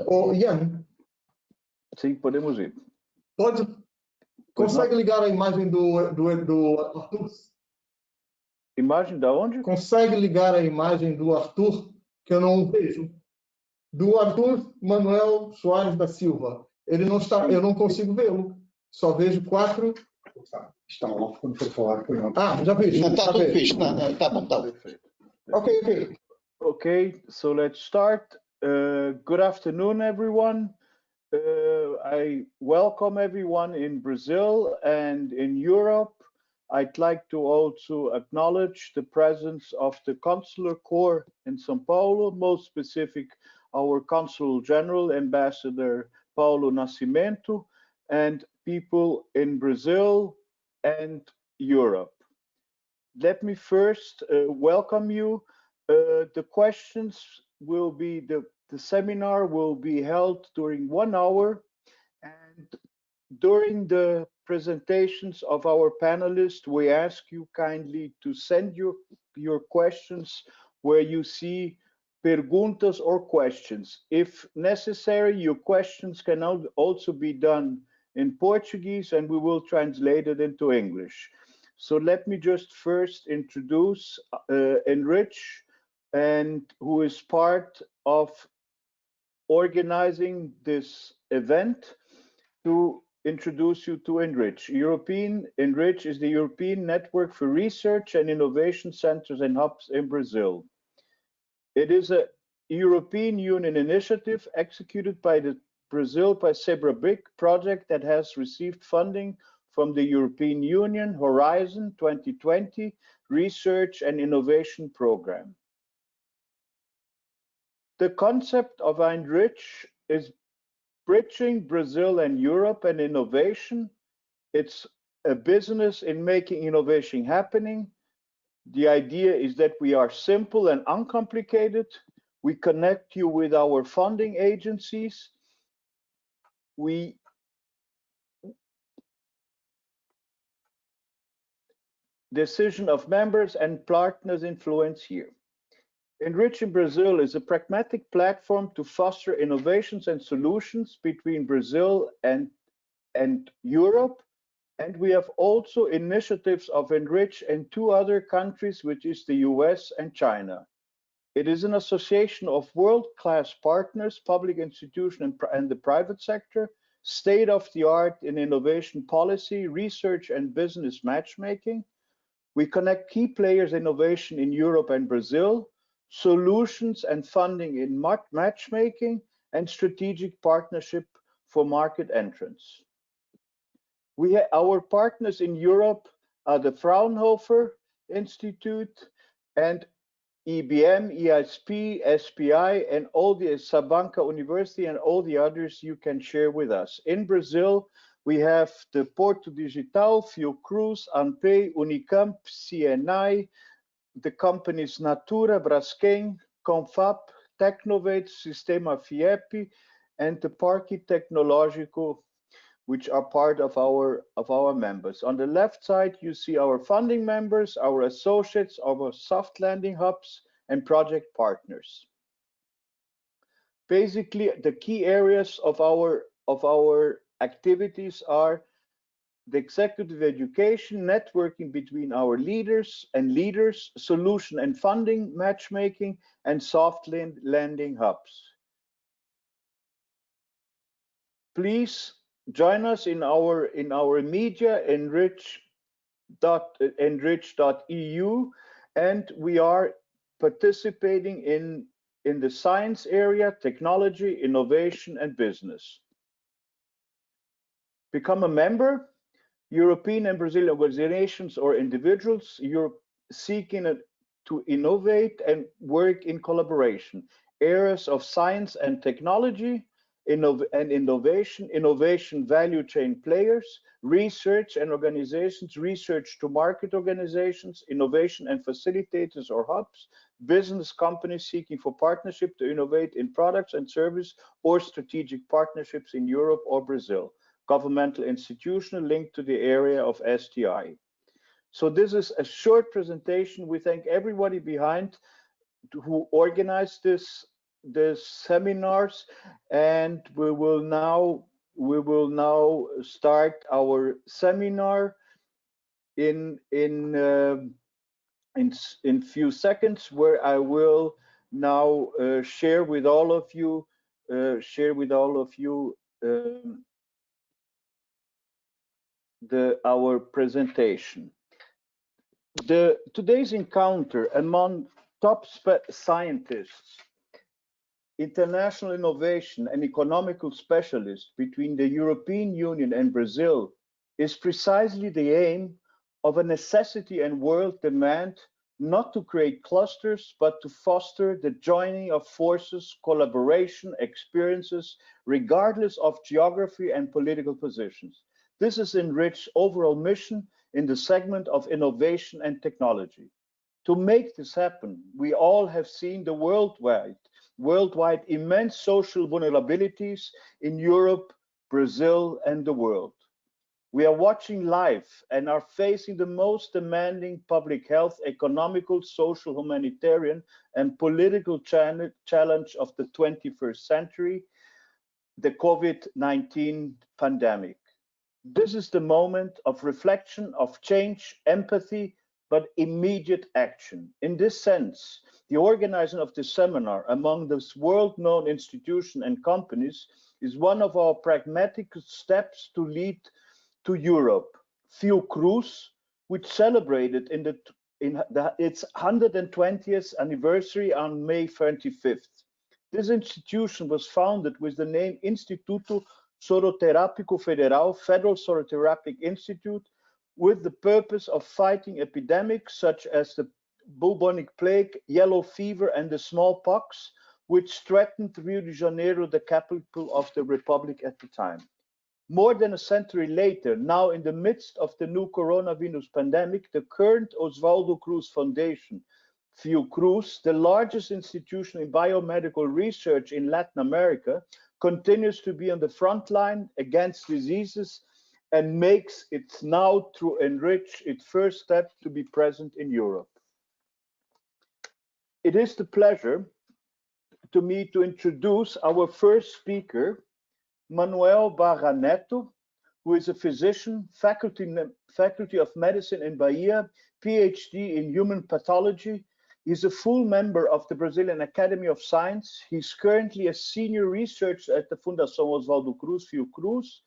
Ô, Ian, Sim, podemos ir. Consegue ligar a imagem do Arthur? Imagem da onde? Consegue ligar a imagem do Arthur, que eu não vejo? Do Arthur Manuel Soares da Silva. Ele não está, eu não consigo vê-lo. Só vejo 4. Está off quando for falar com ele. Ah, já vejo. Não, está tudo fixe. Não, tá bom, tá bom. Ok. Okay, so let's start. Good afternoon, everyone. I welcome everyone in Brazil and in Europe. I'd like to also acknowledge the presence of the Consular Corps in São Paulo, most specific our Consul General, Ambassador Paulo Nascimento, and people in Brazil and Europe. Let me first welcome you. The questions will be, the seminar will be held during 1 hour, and during the presentations of our panelists, we ask you kindly to send your questions where you see perguntas or questions. If necessary, your questions can also be done in Portuguese, and we will translate it into English. So let me just first introduce Enrich, and who is part of organizing this event, to introduce you to Enrich. Enrich is the European Network for Research and Innovation Centers and Hubs in Brazil. It is a European Union initiative executed by the Brazil by Sebrabic project that has received funding from the European Union Horizon 2020 Research and Innovation Program. The concept of Enrich is bridging Brazil and Europe and innovation. It's a business in making innovation happening. The idea is that we are simple and uncomplicated. We connect you with our funding agencies. Decision of members and partners influence here. Enrich in Brazil is a pragmatic platform to foster innovations and solutions between Brazil and Europe. And we have also initiatives of Enrich in 2 other countries, which is the US and China. It is an association of world-class partners, public institutions and the private sector, state-of-the-art in innovation policy, research and business matchmaking. We connect key players innovation in Europe and Brazil, solutions and funding in matchmaking, and strategic partnership for market entrance. Our partners in Europe are the Fraunhofer Institute and EBM, EISP, SPI, and all the Sabanca University and all the others you can share with us. In Brazil, we have the Porto Digital, Fiocruz, ANPE, Unicamp, CNI, the companies Natura, Braskem, Confap, Tecnovate, Sistema FIEP, and the Parque Tecnológico, which are part of our members. On the left side, you see our funding members, our associates, our soft landing hubs, and project partners. Basically, the key areas of our activities are the executive education, networking between our leaders, solution and funding matchmaking, and soft landing hubs. Please join us in our media, enrich.eu, and we are participating in the science area, technology, innovation, and business. Become a member. European and Brazilian organizations or individuals, you're seeking to innovate and work in collaboration. Areas of science and technology, innovation value chain players, research and organizations, research to market organizations, innovation and facilitators or hubs, business companies seeking for partnership to innovate in products and service or strategic partnerships in Europe or Brazil. Governmental institutional linked to the area of STI. So this is a short presentation. We thank everybody behind who organized this the seminars, and we will now start our seminar in few seconds, where I will now share with all of you our presentation. Today's encounter among top scientists, international innovation and economical specialists between the European Union and Brazil is precisely the aim of a necessity and world demand, not to create clusters, but to foster the joining of forces, collaboration, experiences, regardless of geography and political positions. This is Enrich's overall mission in the segment of innovation and technology. To make this happen, we all have seen the worldwide immense social vulnerabilities in Europe, Brazil, and the world. We are watching live and are facing the most demanding public health, economical, social, humanitarian, and political challenge of the 21st century, the COVID-19 pandemic. This is the moment of reflection, of change, empathy, but immediate action. In this sense, the organizing of this seminar among this world-known institutions and companies is one of our pragmatic steps to lead to Europe. Fiocruz, which celebrated its 120th anniversary on May 25th. This institution was founded with the name Instituto Soroterápico Federal, Federal Soroterapic Institute, with the purpose of fighting epidemics such as the bubonic plague, yellow fever, and the smallpox, which threatened Rio de Janeiro, the capital of the Republic at the time. More than a century later, now in the midst of the new coronavirus pandemic, the current Oswaldo Cruz Foundation, Fiocruz, the largest institution in biomedical research in Latin America, continues to be on the front line against diseases and makes it now, through Enrich, its first step to be present in Europe. It is the pleasure to me to introduce our first speaker, Manuel Barra Neto, who is a physician, faculty of medicine in Bahia, PhD in human pathology. He's a full member of the Brazilian Academy of Science. He's currently a senior researcher at the Fundação Oswaldo Cruz, Fiocruz.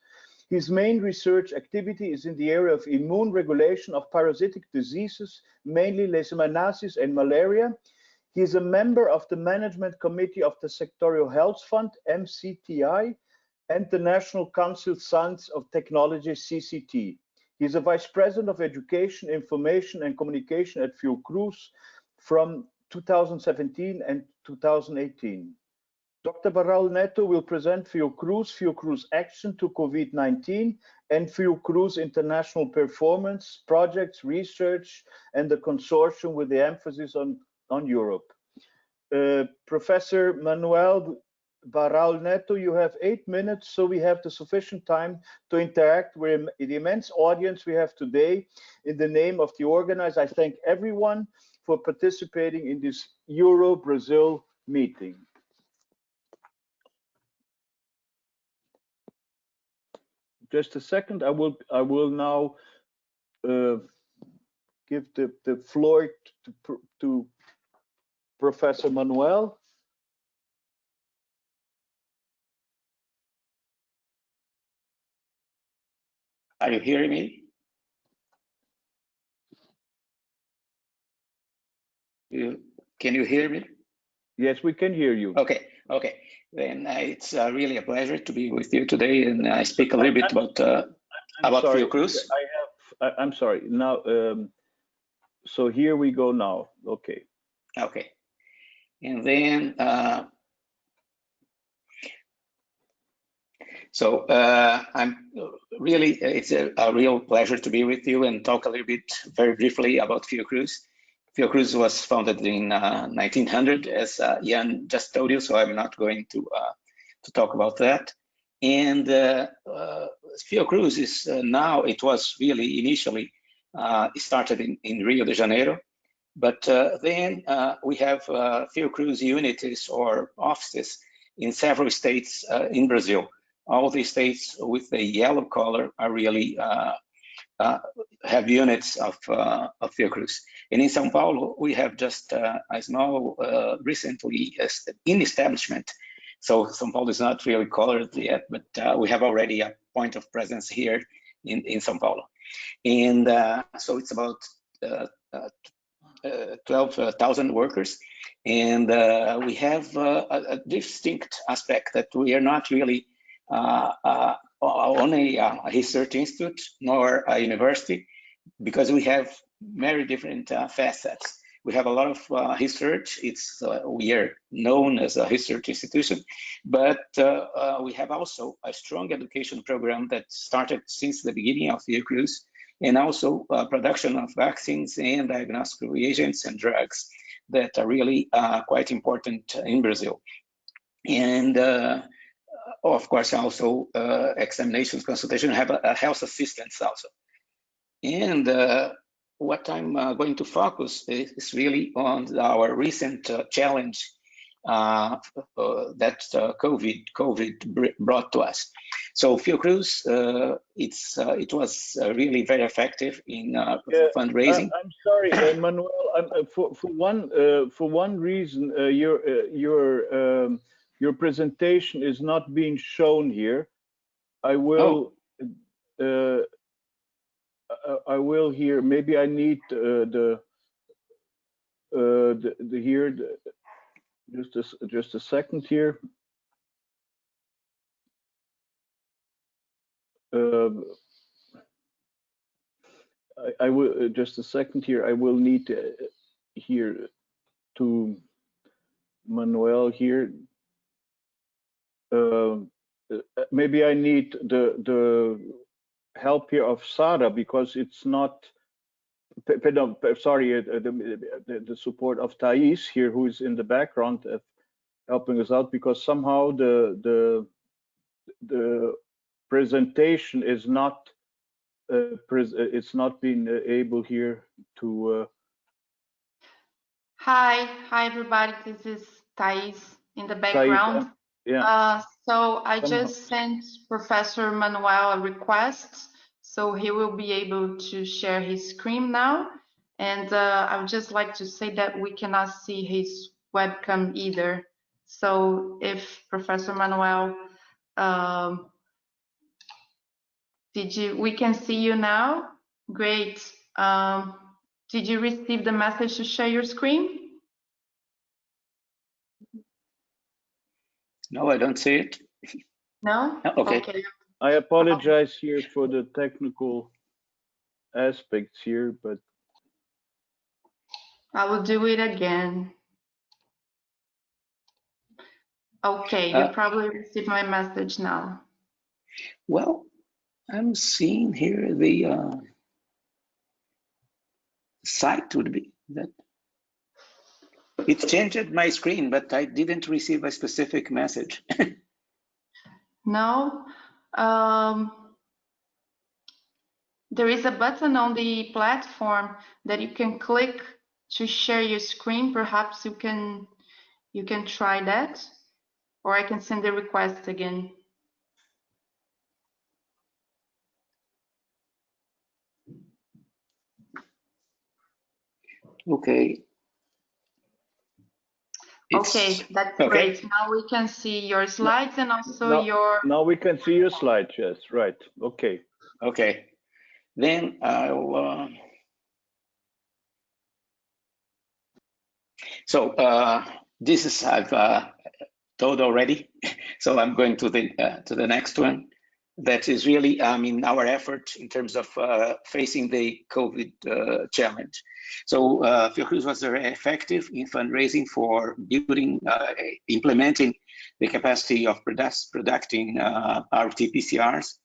His main research activity is in the area of immune regulation of parasitic diseases, mainly leishmaniasis and malaria. He is a member of the Management Committee of the Sectorial Health Fund, MCTI, and the National Council Science of Technology, CCT. He is a Vice President of Education, Information and Communication at Fiocruz from 2017 and 2018. Dr. Barral Neto will present Fiocruz Action to COVID-19 and Fiocruz International Performance, Projects, Research, and the consortium with the emphasis on Europe. Professor Manuel Barral Neto, you have 8 minutes, so we have the sufficient time to interact with the immense audience we have today. In the name of the organizer, I thank everyone for participating in this Euro-Brazil meeting. Just a second, I will now give the floor to Professor Manuel. Are you hearing me? Can you hear me? Yes, we can hear you. Okay. Then it's really a pleasure to be with you today, and I speak a little bit about Fiocruz. I'm sorry. Now, so here we go now. Okay. Okay. And then, it's a real pleasure to be with you and talk a little bit very briefly about Fiocruz. Fiocruz was founded in 1900, as Jan just told you, so I'm not going to talk about that. And Fiocruz is now, it was really initially started in Rio de Janeiro, But then we have Fiocruz units or offices in several states in Brazil. All the states with the yellow color are really have units of Fiocruz. And in São Paulo, we have just a small, recently in establishment. So São Paulo is not really colored yet, but we have already a point of presence here in São Paulo. And so it's about 12,000 workers. And we have a distinct aspect that we are not really only a research institute nor a university, because we have very different facets. We have a lot of research. We are known as a research institution, but we have also a strong education program that started since the beginning of Fiocruz, and also production of vaccines and diagnostic reagents and drugs that are really quite important in Brazil. And of course, also examinations, consultation, have a health assistance also. And what I'm going to focus is really on our recent challenge that COVID brought to us. So Fiocruz, it was really very effective in fundraising. I'm sorry, Manuel. For one reason, your presentation is not being shown here. I will. I will here. Maybe I need just a second here. I will just a second here. I will need here to Manuel here. Maybe I need the help here of Sara, because it's not. Sorry, the support of Thais here, who is in the background helping us out, because somehow the presentation is not it's not being able here to. Hi everybody. This is Thais in the background. Yeah. So I just sent Professor Manuel a request, so he will be able to share his screen now. And I would just like to say that we cannot see his webcam either. So if Professor Manuel, we can see you now. Great. Did you receive the message to share your screen? No, I don't see it. No? Okay. I apologize here for the technical aspects here, but I will do it again. Okay, you probably received my message now. Well, I'm seeing here the site would be that. It changed my screen, but I didn't receive a specific message. No. There is a button on the platform that you can click to share your screen. Perhaps you can try that, or I can send the request again. Okay. Okay, that's great. Now we can see your slides and also your. Now we can see your slides. Yes, right. Okay. Okay. Then I'll. So this is I've told already. So I'm going to the next one. That is really, I mean, our effort in terms of facing the COVID challenge. So Fiocruz was very effective in fundraising for building, implementing the capacity of producing RT-PCRs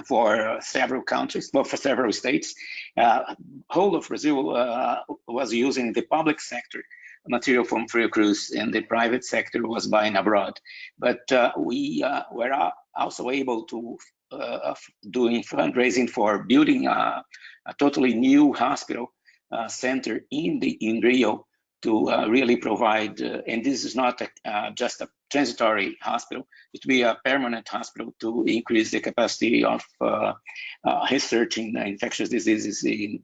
for several countries, well, for several states. Whole of Brazil was using the public sector material from Fiocruz, and the private sector was buying abroad. But we were also able to doing fundraising for building a totally new hospital center in Rio to really provide, and this is not just a transitory hospital, it will be a permanent hospital to increase the capacity of research in infectious diseases in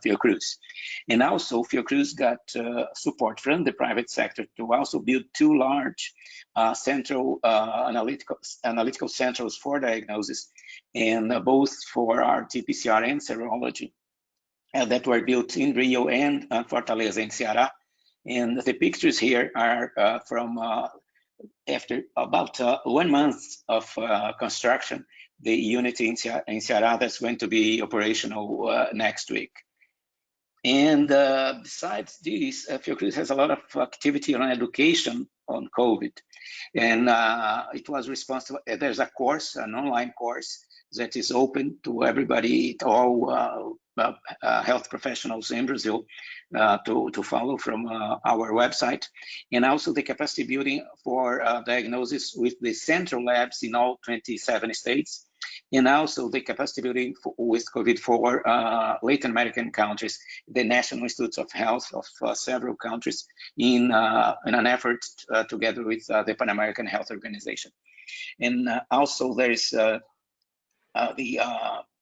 Fiocruz. And also Fiocruz got support from the private sector to also build 2 large central analytical centers for diagnosis, and both for RT-PCR and serology that were built in Rio and Fortaleza in Ceará. And the pictures here are from after about 1 month of construction, the unit in Ceará that's going to be operational next week. And besides this, Fiocruz has a lot of activity on education on COVID. And it was responsible, there's a course, an online course that is open to everybody, to all health professionals in Brazil to follow from our website. And also the capacity building for diagnosis with the central labs in all 27 states. And also the capacity building with COVID for Latin American countries, the National Institutes of Health of several countries in an effort together with the Pan American Health Organization. And also there is the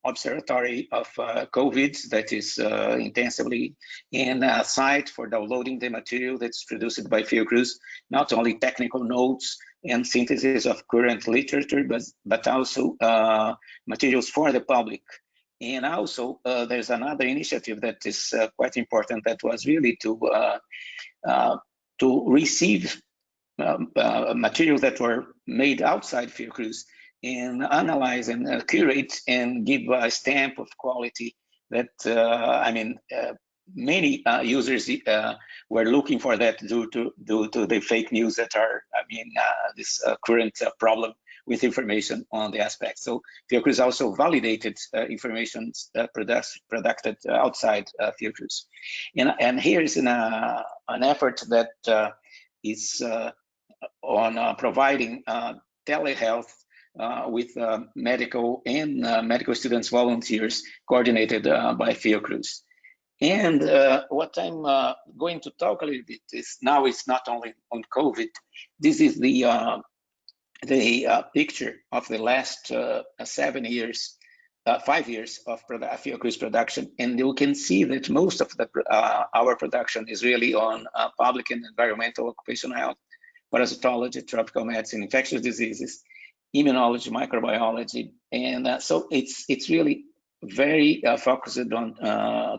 observatory of COVID that is intensively in a site for downloading the material that's produced by Fiocruz, not only technical notes and synthesis of current literature, but also materials for the public. And also there's another initiative that is quite important, that was really to receive materials that were made outside Fiocruz and analyze and curate and give a stamp of quality that, many users were looking for that due to the fake news that are, this current problem with information on the aspect. So Fiocruz also validated information produced outside Fiocruz. And here is an effort that is on providing telehealth with medical and medical students volunteers coordinated by Fiocruz. And what I'm going to talk a little bit is, now it's not only on COVID, this is the picture of the last 5 years of Fiocruz production. And you can see that most of our production is really on public and environmental occupational health, parasitology, tropical medicine, infectious diseases, immunology, microbiology, and so it's really very focused on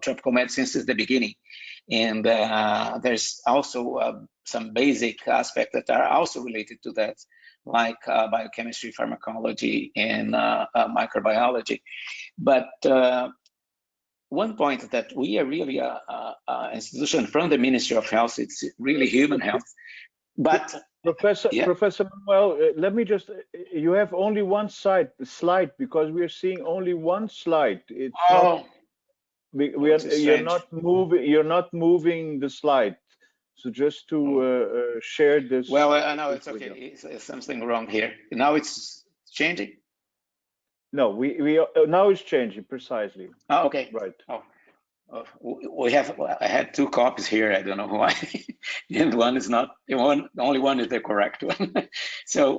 tropical medicine since the beginning. And there's also some basic aspects that are also related to that, like biochemistry, pharmacology, and microbiology. But one point that we are really an institution from the Ministry of Health, it's really human health. But Professor Manuel, let me just, you have only one slide, because we are seeing only one slide. It's not, you're not moving the slide. So just to share this. Well, no, it's okay. It's something wrong here. Now it's changing? No, now it's changing precisely. Oh, okay. Right. Oh. I had 2 copies here. I don't know why, and one is not. Only one is the correct one. So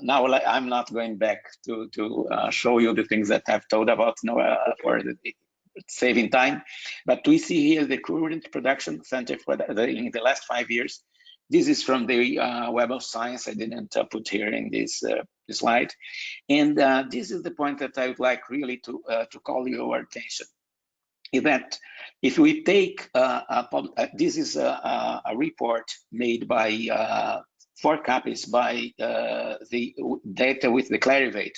now I'm not going back to show you the things that I've told about for saving time. But we see here the current production center for in the last 5 years. This is from the Web of Science. I didn't put here in this slide, and this is the point that I would like really to call your attention. Is that if we take this is a report made by 4 copies by the data with the Clarivate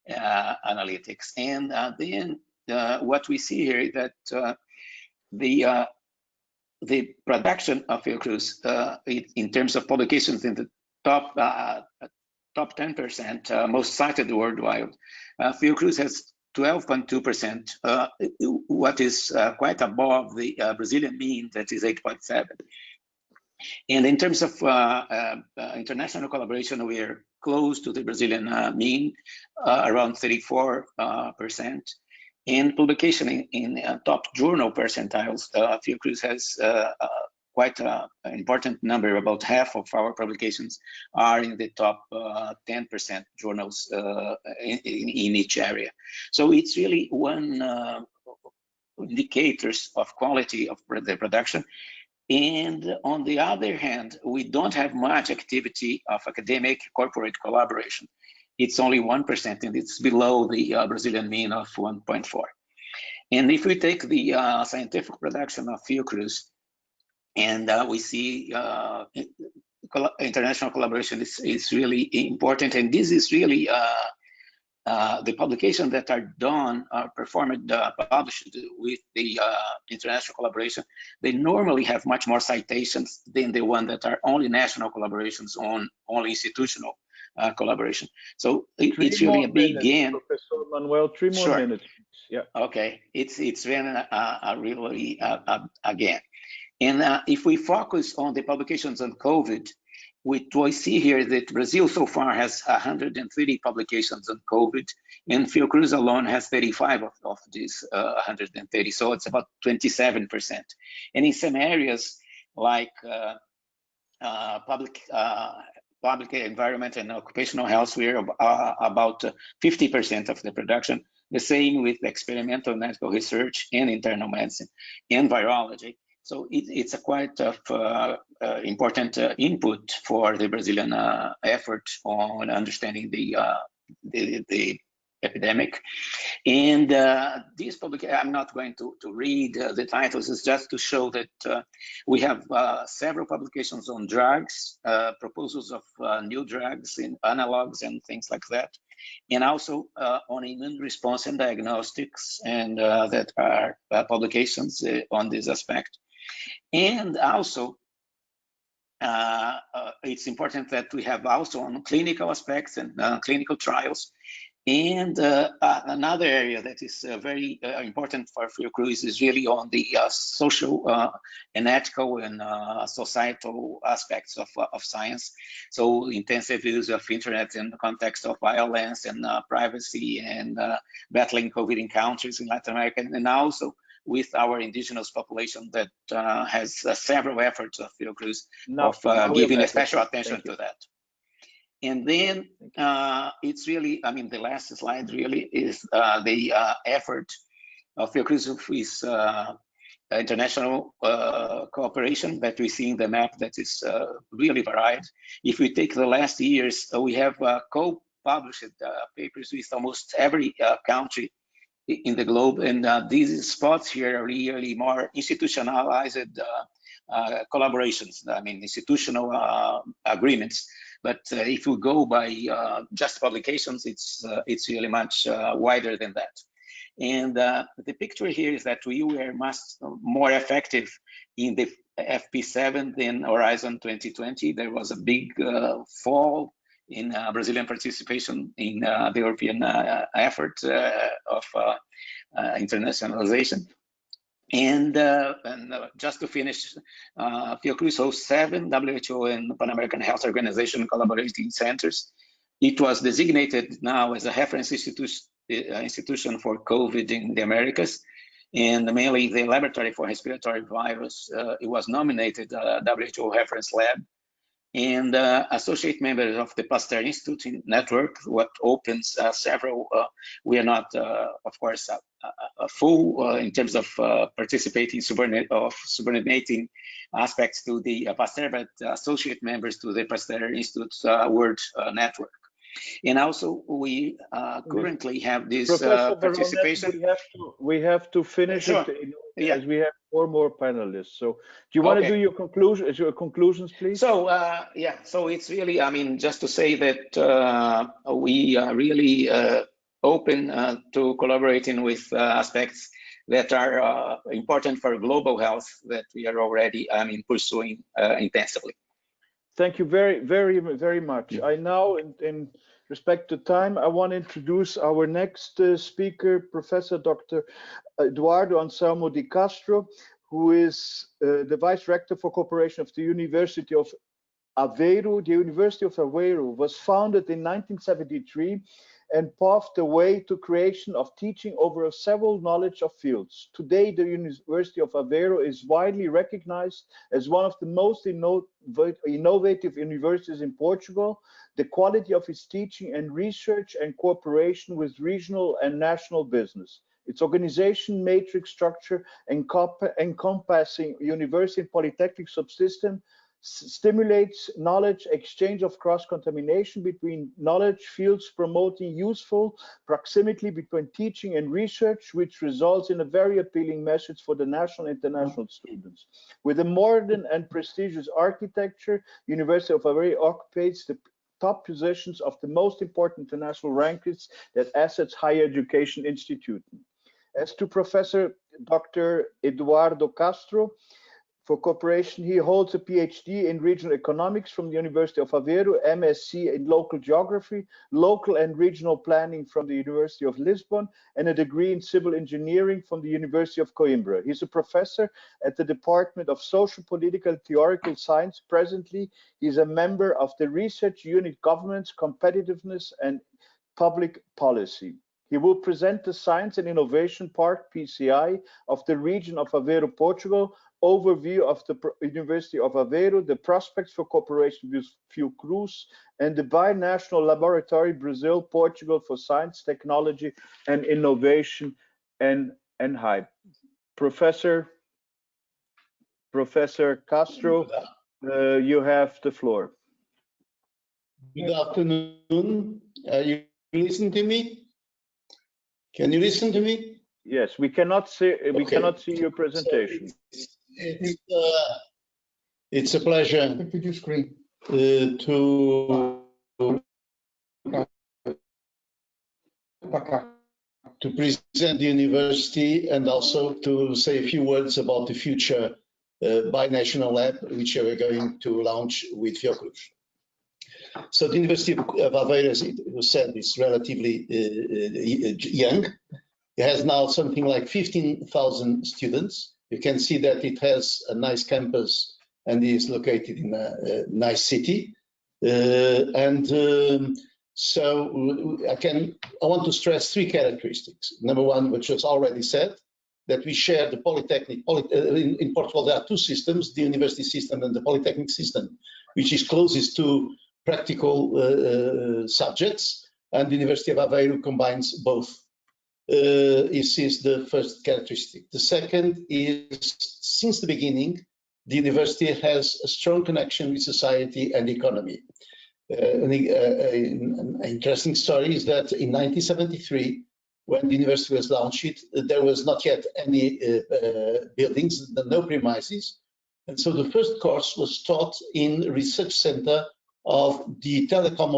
analytics, and then what we see here is that the production of Fiocruz in terms of publications in the top 10% most cited worldwide, Fiocruz has 12.2%, what is quite above the Brazilian mean, that is 8.7. And in terms of international collaboration, we are close to the Brazilian mean, around 34%. And publication in top journal percentiles, Fiocruz has quite an important number. About half of our publications are in the top 10% journals in each area. So it's really one indicators of quality of the production. And on the other hand, we don't have much activity of academic corporate collaboration. It's only 1%, and it's below the Brazilian mean of 1.4. And if we take the scientific production of Fiocruz, and we see international collaboration is really important, and this is really the publications that are done, performed, published with the international collaboration. They normally have much more citations than the one that are only national collaborations on only institutional collaboration. So it's really a big gain. Professor Manuel, 3 more Sure. minutes. Yeah. Okay, it's been really a gain. And if we focus on the publications on COVID, we see here that Brazil so far has 130 publications on COVID, and Fiocruz alone has 35 of these 130, so it's about 27%. And in some areas like public environment and occupational health, we're about 50% of the production. The same with experimental medical research and internal medicine and virology. So it's a quite important input for the Brazilian effort on understanding the epidemic. And this publication, I'm not going to read the titles, it's just to show that we have several publications on drugs, proposals of new drugs in analogs and things like that. And also on immune response and diagnostics, and that are publications on this aspect. And also, it's important that we have also on clinical aspects and clinical trials. And another area that is very important for Fiocruz is really on the social and ethical and societal aspects of science. So intensive use of internet in the context of violence and privacy and battling COVID in countries in Latin America, and also with our indigenous population that has several efforts of Fiocruz of giving a special attention to that. And then it's really, I mean, the last slide really is the effort of Fiocruz with international cooperation that we see in the map that is really varied. If we take the last years, we have co-published papers with almost every country in the globe, and these spots here are really more institutionalized collaborations, I mean institutional agreements. But if you go by just publications, it's really much wider than that. And the picture here is that we were much more effective in the FP7 than Horizon 2020. There was a big fall in Brazilian participation in the European effort of internationalization. And just to finish, Fiocruz hosts 7 WHO and Pan American Health Organization collaborating centers. It was designated now as a reference institution for COVID in the Americas, and mainly the laboratory for respiratory virus. It was nominated WHO reference lab, and associate members of the Pasteur Institute network, what opens several, we are not, of course, full in terms of participating, subordinating aspects to the Pasteur, but associate members to the Pasteur Institute's World Network. And also, we currently have this participation. We have to finish Sure. it, as we have 4 more panelists. So, do you want to do your conclusions, please? So, yeah. So it's really, I mean, just to say that we are really open to collaborating with aspects that are important for global health that we are already, I mean, pursuing intensively. Thank you very much. I now, in respect to time, I want to introduce our next speaker, Professor Dr. Eduardo Anselmo de Castro, who is the Vice Rector for Cooperation of the University of Aveiro. The University of Aveiro was founded in 1973 and paved the way to creation of teaching over several knowledge of fields. Today, the University of Aveiro is widely recognized as one of the most innovative universities in Portugal. The quality of its teaching and research and cooperation with regional and national business. Its organization matrix structure encompassing university and polytechnic subsystem stimulates knowledge exchange of cross-contamination between knowledge fields, promoting useful proximity between teaching and research, which results in a very appealing message for the national and international students. With a modern and prestigious architecture, University of Aveiro occupies the top positions of the most important international rankings that assess higher education institute. As to Professor Dr. Eduardo Castro, for cooperation, he holds a PhD in regional economics from the University of Aveiro, MSc in local geography, local and regional planning from the University of Lisbon, and a degree in civil engineering from the University of Coimbra. He's a professor at the Department of Social, Political, and Theoretical Science. Presently, he's a member of the Research Unit Governance, Competitiveness, and Public Policy. He will present the Science and Innovation Park, PCI, of the region of Aveiro, Portugal, overview of the University of Aveiro, the prospects for cooperation with Fiocruz, and the binational laboratory Brazil-Portugal for science, technology, and innovation and hype. Professor Castro, you have the floor. Good afternoon. You listen to me? Can you listen to me? Yes, we cannot see your presentation. So it's a pleasure to present the university and also to say a few words about the future binational lab, which we are going to launch with Fiocruz. So the University of Aveiro, as it was said, is relatively young. It has now something like 15,000 students. You can see that it has a nice campus and is located in a nice city. So I want to stress three characteristics. Number one, which was already said, that we share the polytechnic. In Portugal, there are two systems, the university system and the polytechnic system, which is closest to practical subjects, and the University of Aveiro combines both. This is the first characteristic. The second is, since the beginning, the university has a strong connection with society and economy. An interesting story is that in 1973, when the university was launched, there was not yet any buildings, no premises. And so the first course was taught in the research center of the telecom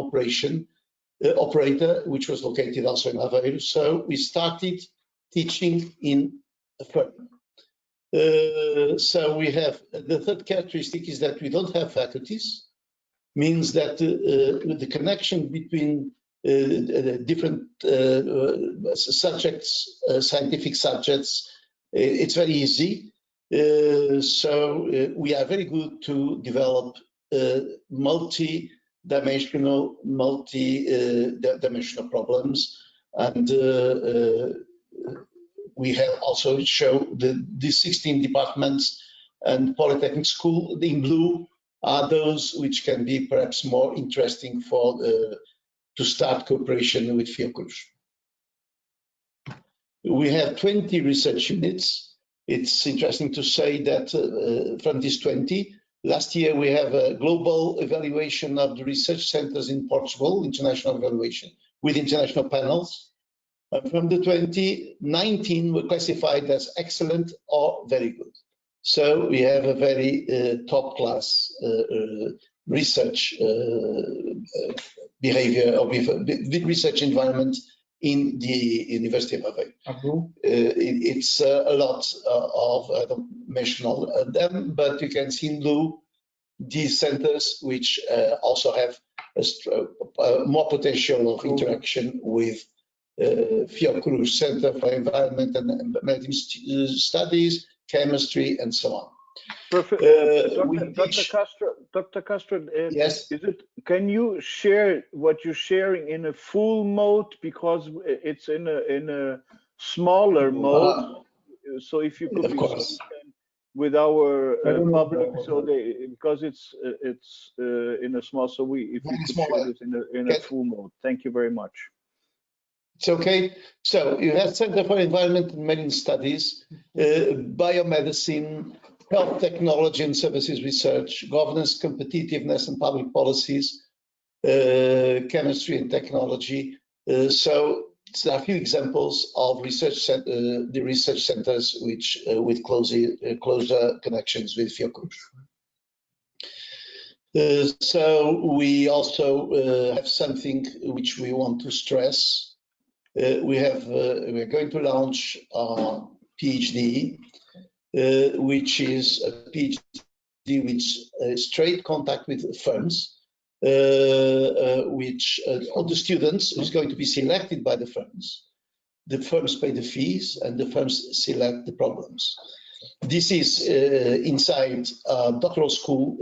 operator, which was located also in Aveiro. So we started teaching in a firm. So we have the third characteristic is that we don't have faculties, means that the connection between different subjects, scientific subjects, it's very easy. So we are very good to develop multi-dimensional problems, and we have also shown the 16 departments and polytechnic school in blue are those which can be perhaps more interesting for to start cooperation with Fiocruz. We have 20 research units. It's interesting to say that from these 20, last year we have a global evaluation of the research centers in Portugal, international evaluation with international panels. From the 20, 19 were classified as excellent or very good. So we have a very top class research behavior or research environment in the University of Aveiro. It's a lot of, I don't mention all of them, but you can see in blue these centers which also have more potential of interaction with Fiocruz Center for Environment and Maritime Studies, Chemistry, and so on. Dr. Dr. Castro, Yes. Can you share what you're sharing in a full mode, because it's in a smaller mode? So if you could Of course. with our public, so because it's in a small, so if you could share this in a full mode. Thank you very much. It's okay. So you have Center for Environment and Marine Studies, biomedicine, health technology and services research, governance, competitiveness and public policies, chemistry and technology. So there are a few examples of the research centers which with closer connections with Fiocruz. So we also have something which we want to stress. We're going to launch our PhD, which is a PhD which straight contact with firms, which all the students is going to be selected by the firms. The firms pay the fees and the firms select the problems. This is inside a doctoral school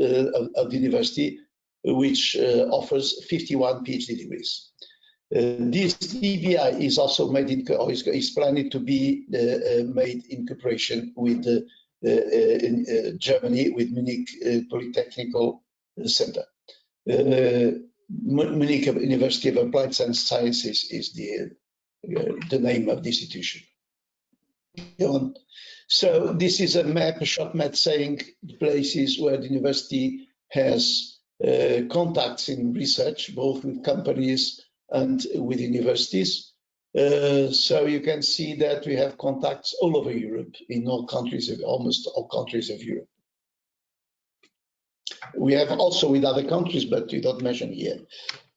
of the university, which offers 51 PhD degrees. This DBI is also made is planning to be made in cooperation with in Germany, with Munich Polytechnical Center. Munich University of Applied Sciences is the name of the institution. So this is a map, a short map saying the places where the university has contacts in research, both with companies and with universities. So you can see that we have contacts all over Europe, in all countries, almost all countries of Europe. We have also with other countries, but we don't mention here.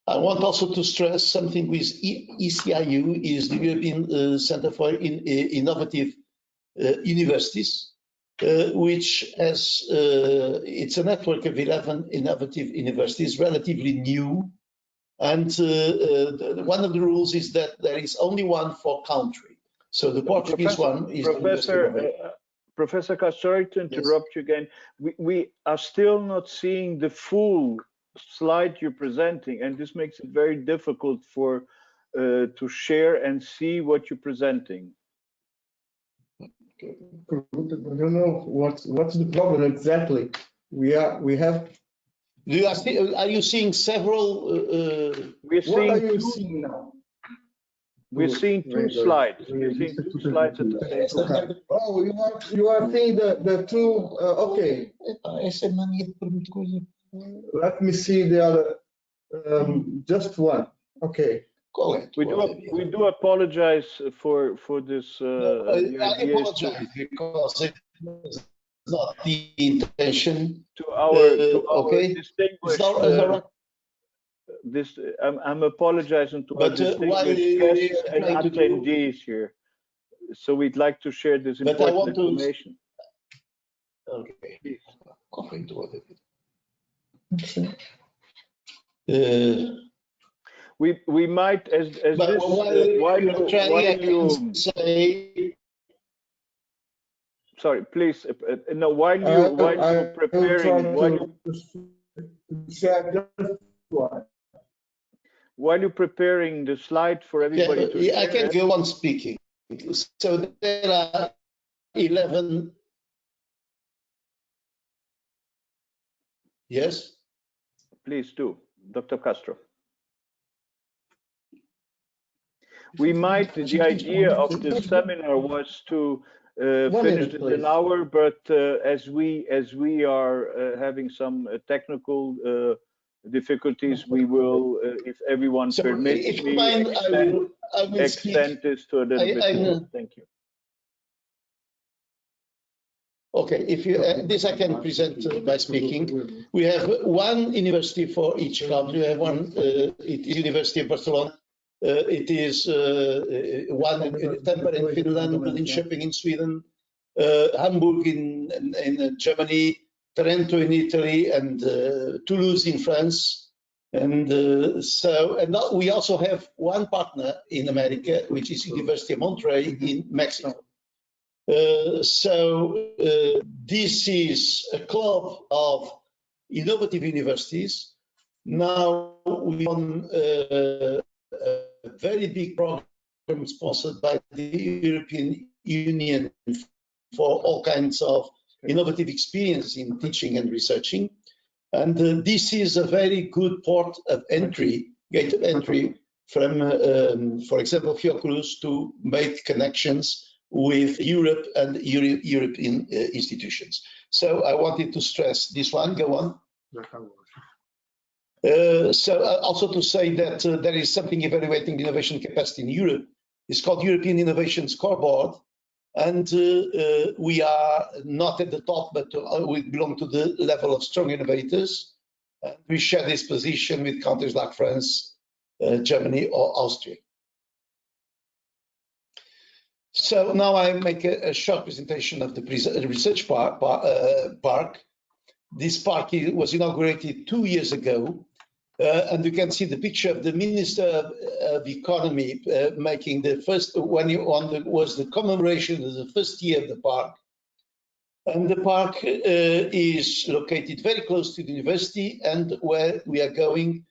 I want also to stress something with ECIU, is the European Center for Innovative Universities, which has, it's a network of 11 innovative universities, relatively new. And one of the rules is that there is only one for country. So the Portuguese one is Professor Castro, sorry to interrupt you again. We are still not seeing the full slide you're presenting, and this makes it very difficult for to share and see what you're presenting. I don't know what's the problem exactly. We have. Are you seeing several? What are you seeing now? We're seeing two slides. We're seeing two slides at the same time. Oh, you are seeing the two. Okay. Let me see the other. Just one. Okay. We do apologize for this. I apologize because it's not the intention. To our distinguished. I'm apologizing to our distinguished guests and attendees here. So we'd like to share this important information. Okay. We might as this while you sorry, please no, while you're preparing while you're preparing the slide for everybody to share. I can go on speaking. So there are 11. Yes? Please do, Dr. Castro. We might, the idea of the seminar was to finish it in an hour, but as we are having some technical difficulties, we will, if everyone permits me, extend this to a little bit more. Thank you. Okay, if you this I can present by speaking. We have one university for each country. We have one University of Barcelona. It is one in Tampere in Finland, Linköping in Sweden, Hamburg in Germany, Trento in Italy, and Toulouse in France. And now we also have one partner in America, which is University of Monterrey in Mexico. So this is a club of innovative universities. Now we on a very big program sponsored by the European Union for all kinds of innovative experience in teaching and researching. And this is a very good port of entry, gate of entry from, for example, Fiocruz to make connections with Europe and European institutions. So I wanted to stress this one. Go on. So also to say that there is something evaluating innovation capacity in Europe. It's called European Innovation Scoreboard. And we are not at the top, but we belong to the level of strong innovators. We share this position with countries like France, Germany, or Austria. So now I make a short presentation of the research park. This park was inaugurated 2 years ago. And you can see the picture of the Minister of Economy making the first, was the commemoration of the first year of the park. And the park is located very close to the university and where we are going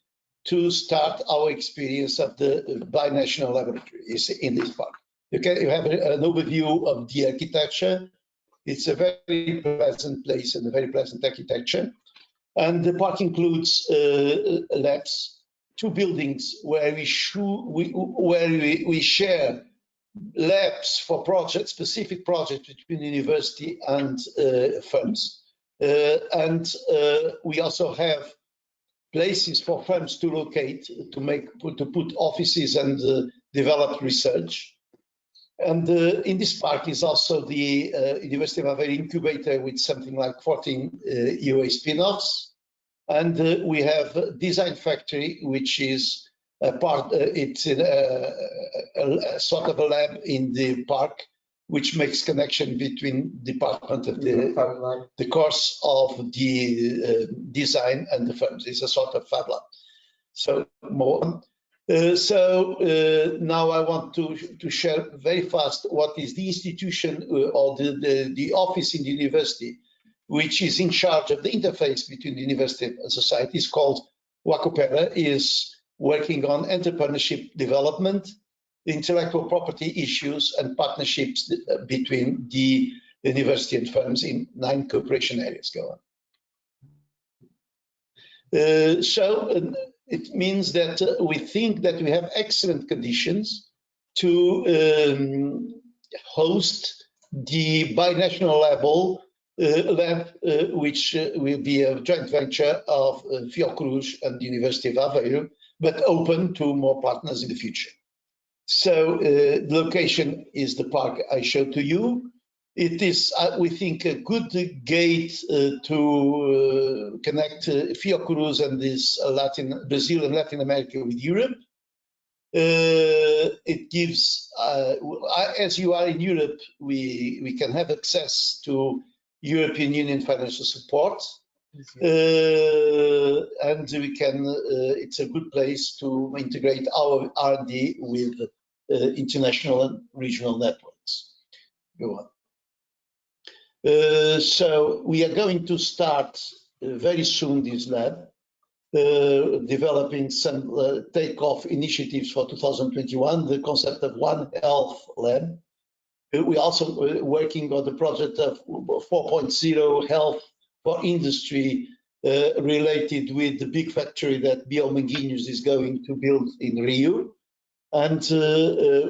to start our experience of the binational laboratory is in this park. You have an overview of the architecture. It's a very pleasant place and a very pleasant architecture. And the park includes labs, 2 buildings where we share labs for projects, specific projects between the university and firms. We also have places for firms to locate, to put offices and develop research. And in this park is also the University of Aveiro incubator with something like 14 UA spin-offs. And we have a design factory, which is a part, it's in a sort of a lab in the park, which makes connection between department of the course of the design and the firms. It's a sort of fab lab. So more. Now I want to share very fast what is the institution or the office in the university, which is in charge of the interface between the university and society. It's called Wacopera, is working on entrepreneurship development, intellectual property issues, and partnerships between the university and firms in 9 cooperation areas. Go on. It means that we think that we have excellent conditions to host the binational lab, which will be a joint venture of Fiocruz and the University of Aveiro, but open to more partners in the future. So the location is the park I showed to you. It is, we think, a good gate to connect Fiocruz and this Brazil and Latin America with Europe. It gives, as you are in Europe, we can have access to European Union financial support, and we can. It's a good place to integrate our R&D with international and regional networks. Go on. So we are going to start very soon this lab, developing some takeoff initiatives for 2021, the concept of One Health Lab. We're also working on the project of 4.0 health for industry related with the big factory that Biel Manguinhos is going to build in Rio. And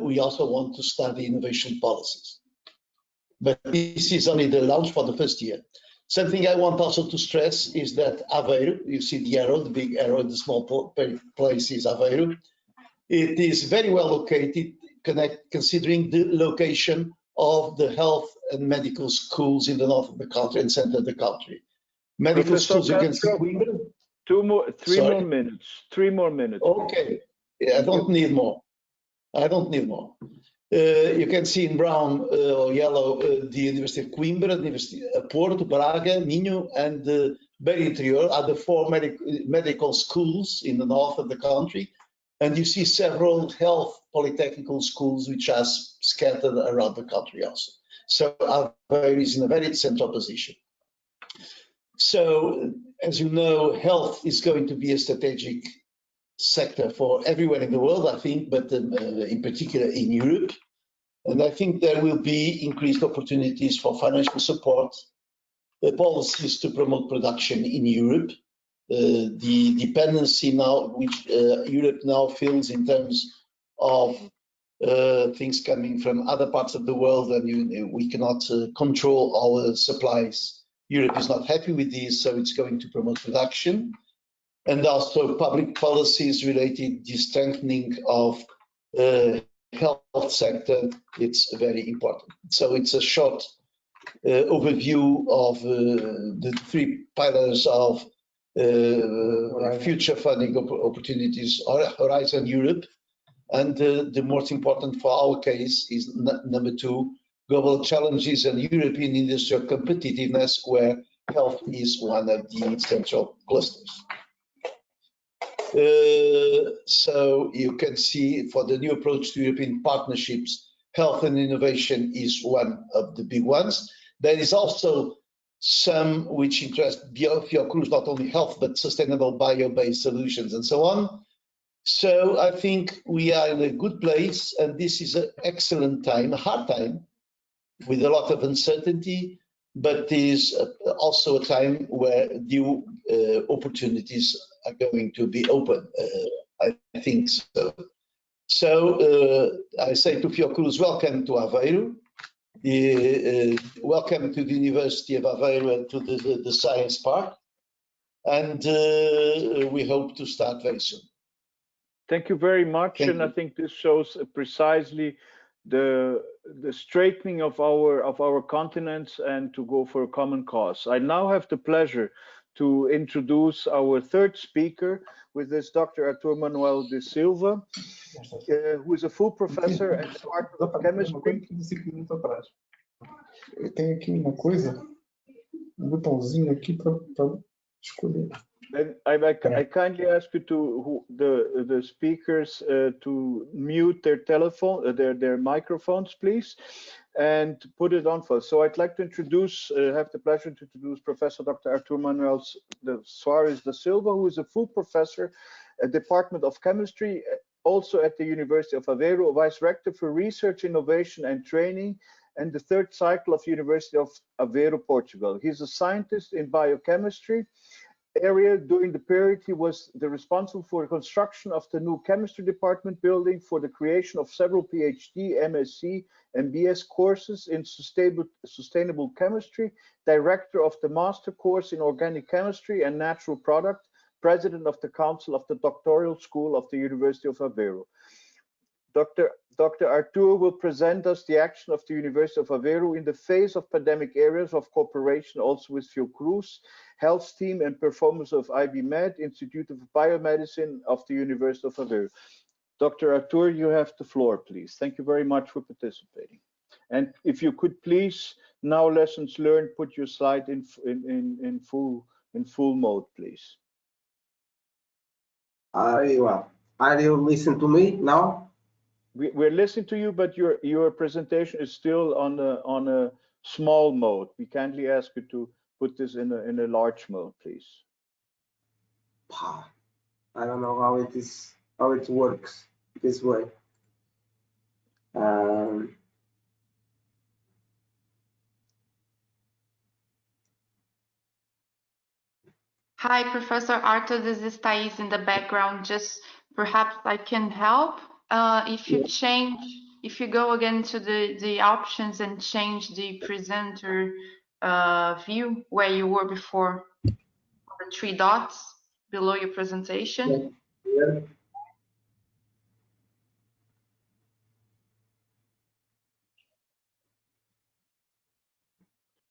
we also want to study innovation policies. But this is only the launch for the first year. Something I want also to stress is that Aveiro, you see the arrow, the big arrow, the small place is Aveiro. It is very well located, considering the location of the health and medical schools in the north of the country and center of the country. Medical schools, you can see. 3 more minutes. 3 more minutes. Okay, yeah, I don't need more. I don't need more. You can see in brown or yellow the University of Coimbra, the University of Porto, Braga, Minho, and Beira Interior are the 4 medical schools in the north of the country. And you see several health polytechnical schools which are scattered around the country also. So Aveiro is in a very central position. So, as you know, health is going to be a strategic sector for everywhere in the world, I think, but in particular in Europe. And I think there will be increased opportunities for financial support, policies to promote production in Europe. The dependency now, which Europe now feels in terms of things coming from other parts of the world, and we cannot control our supplies. Europe is not happy with this, so it's going to promote production. And also public policies related to the strengthening of health sector, it's very important. So it's a short overview of the three pillars of future funding opportunities, Horizon Europe. And the most important for our case is number 2, global challenges and European industrial competitiveness, where health is one of the central clusters. So you can see for the new approach to European partnerships, health and innovation is one of the big ones. There is also some which interest Fiocruz, not only health, but sustainable bio-based solutions and so on. So I think we are in a good place, and this is an excellent time, a hard time, with a lot of uncertainty, but is also a time where new opportunities are going to be open. I think so. So I say to Fiocruz, welcome to Aveiro. Welcome to the University of Aveiro and to the Science Park. And we hope to start very soon. Thank you very much. Thank and you. I think this shows precisely the straightening of our continents and to go for a common cause. I now have the pleasure to introduce our third speaker, with this Dr. Artur Manuel de Silva, who is a full professor at the Department of Chemistry. Tem aqui uma coisa, botãozinho aqui para escolher. And I kindly ask you to the speakers to mute their telephone, their microphones, please, and put it on for us. So I'd like to introduce, have the pleasure to introduce Professor Dr. Artur Manuel Soares da Silva, who is a full professor at the Department of Chemistry, also at the University of Aveiro, Vice Rector for Research, Innovation and Training, and the third cycle of University of Aveiro, Portugal. He's a scientist in biochemistry area. During the period, he was responsible for the construction of the new chemistry department building, for the creation of several PhD, MSc, and BS courses in sustainable chemistry, director of the master course in organic chemistry and natural product, president of the council of the doctoral school of the University of Aveiro. Dr. Artur will present us the action of the University of Aveiro in the face of pandemic areas of cooperation, also with Fiocruz, health team, and performance of IBMed, Institute of Biomedicine of the University of Aveiro. Dr. Artur, you have the floor, please. Thank you very much for participating. And if you could please, now lessons learned, put your slide in full mode, please. Are you listening to me now? We're listening to you, but your presentation is still on a small mode. We kindly ask you to put this in a large mode, please. I don't know how it works this way. Hi, Professor Artur. This is Thais in the background. Just perhaps I can help. If you go again to the options and change the presenter view where you were before, the 3 dots below your presentation. Yeah.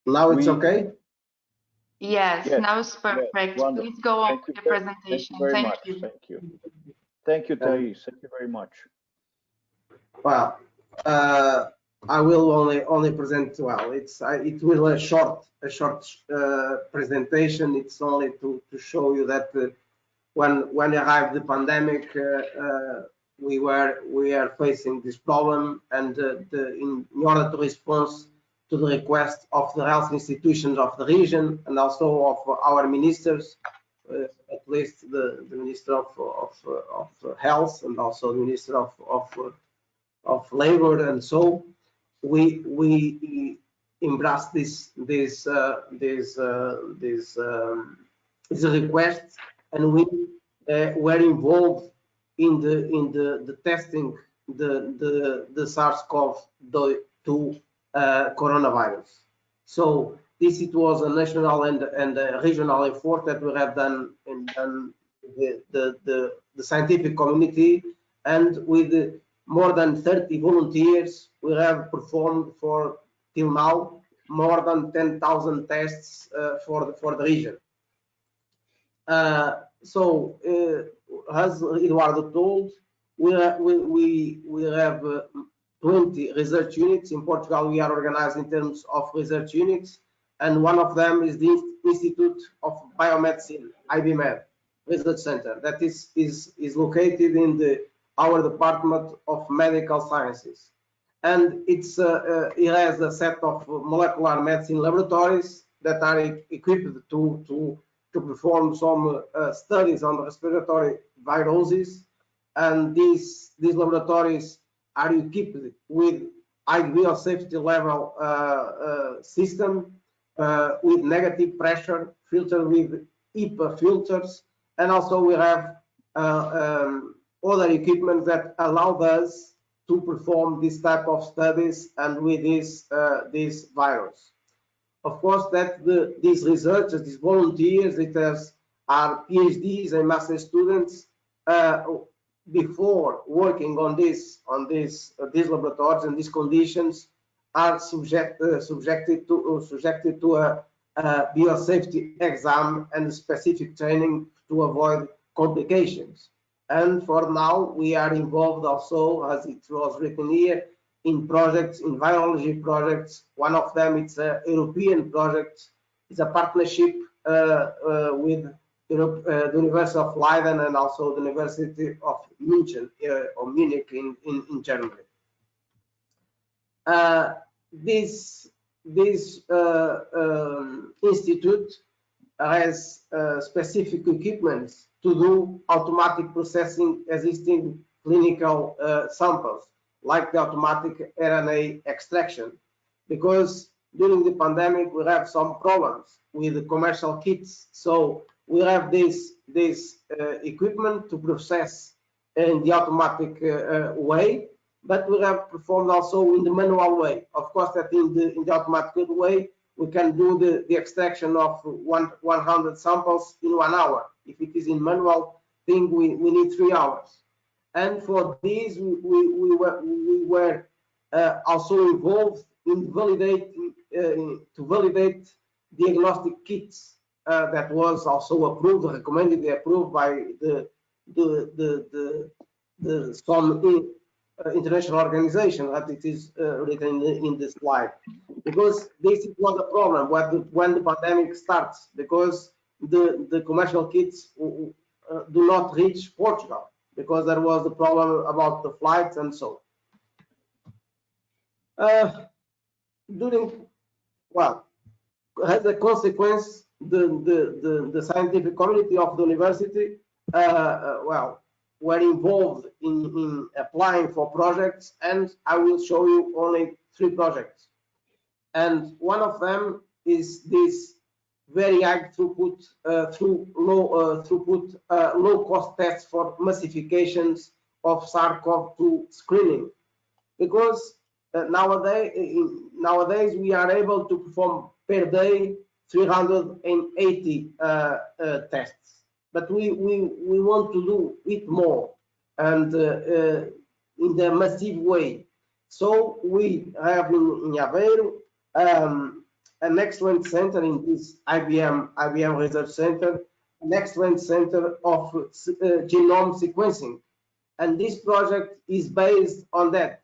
Now it's okay? Yes, now it's perfect. Yes, please go on with the presentation. Thank you. Thank you, Thais. Thank you very much. Well, I will only present. Well, it will a short presentation. It's only to show you that when arrived the pandemic, we are facing this problem, and in order to respond to the request of the health institutions of the region and also of our ministers, at least the Minister of Health and also the Minister of Labor. And so we embrace this request, and we were involved in the testing the SARS-CoV-2 coronavirus. So it was a national and a regional effort that we have done in the scientific community, and with more than 30 volunteers, we have performed till now more than 10,000 tests for the region. So as Eduardo told, we have 20 research units. In Portugal, we are organized in terms of research units, and one of them is the Institute of Biomedicine, IBMed Research Center, that is located in our Department of Medical Sciences. And it has a set of molecular medicine laboratories that are equipped to perform some studies on respiratory viruses. And these laboratories are equipped with high biosafety level system with negative pressure, filtered with HEPA filters, and also we have other equipment that allow us to perform this type of studies and with this virus. Of course, that these researchers, these volunteers, are PhDs and master students. Before working on these laboratories and these conditions, are subjected to a biosafety exam and specific training to avoid complications. And for now, we are involved also, as it was written here, in projects, in virology projects. One of them, it's a European project. It's a partnership with the University of Leiden and also the University of Munich in Germany. This institute has specific equipment to do automatic processing existing clinical samples, like the automatic RNA extraction, because during the pandemic we have some problems with the commercial kits. So we have this equipment to process in the automatic way, but we have performed also in the manual way. Of course, that in the automatic way, we can do the extraction of 100 samples in 1 hour. If it is in manual thing, we need 3 hours. And for these, we were also involved in validating to validate diagnostic kits that was also approved, recommended, approved by some international organization, that it is written in the slide. Because this was a problem when the pandemic starts, because the commercial kits do not reach Portugal, because there was the problem about the flights and so. As a consequence, the scientific community of the university, were involved in applying for projects, and I will show you only 3 projects. And one of them is this very high throughput, low cost tests for massifications of SARS-CoV-2 screening, because nowadays we are able to perform per day 380 tests, but we want to do it more and in the massive way. So we have in Aveiro an excellent center in this IBM Research Center, an excellent center of genome sequencing, and this project is based on that,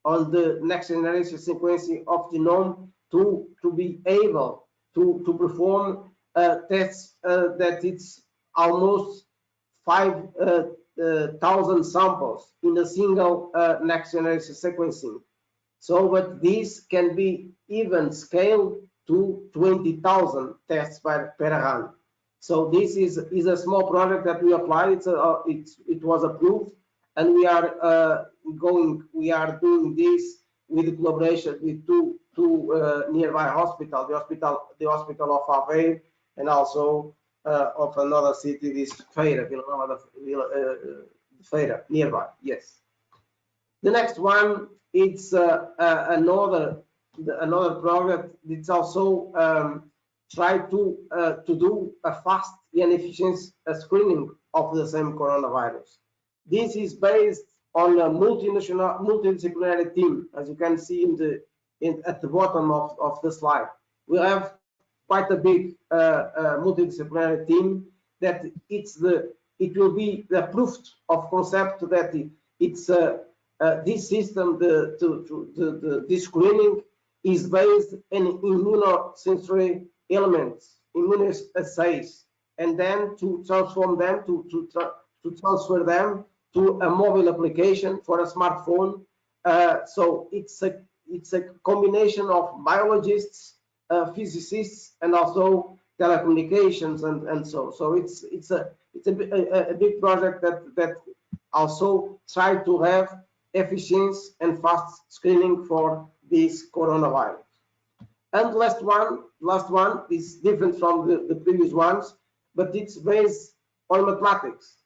on the next generation sequencing of genome to be able to perform tests that it's almost 5,000 samples in a single next generation sequencing. So, but this can be even scaled to 20,000 tests per run. So this is a small project that we applied. It was approved, and we are doing this with collaboration with two nearby hospitals, the hospital of Aveiro, and also of another city, this Feira, Feira nearby. Yes. The next one, it's another project. It's also try to do a fast and efficient screening of the same coronavirus. This is based on a multidisciplinary team, as you can see at the bottom of the slide. We have quite a big multidisciplinary team that it will be the proof of concept that it's this system, this screening is based on immunosensory elements, immunoassays, and then to transform them, to transfer them to a mobile application for a smartphone. So it's a combination of biologists, physicists, and also telecommunications, and so it's a big project that also try to have efficiency and fast screening for this coronavirus. And last one is different from the previous ones, but it's based on mathematics,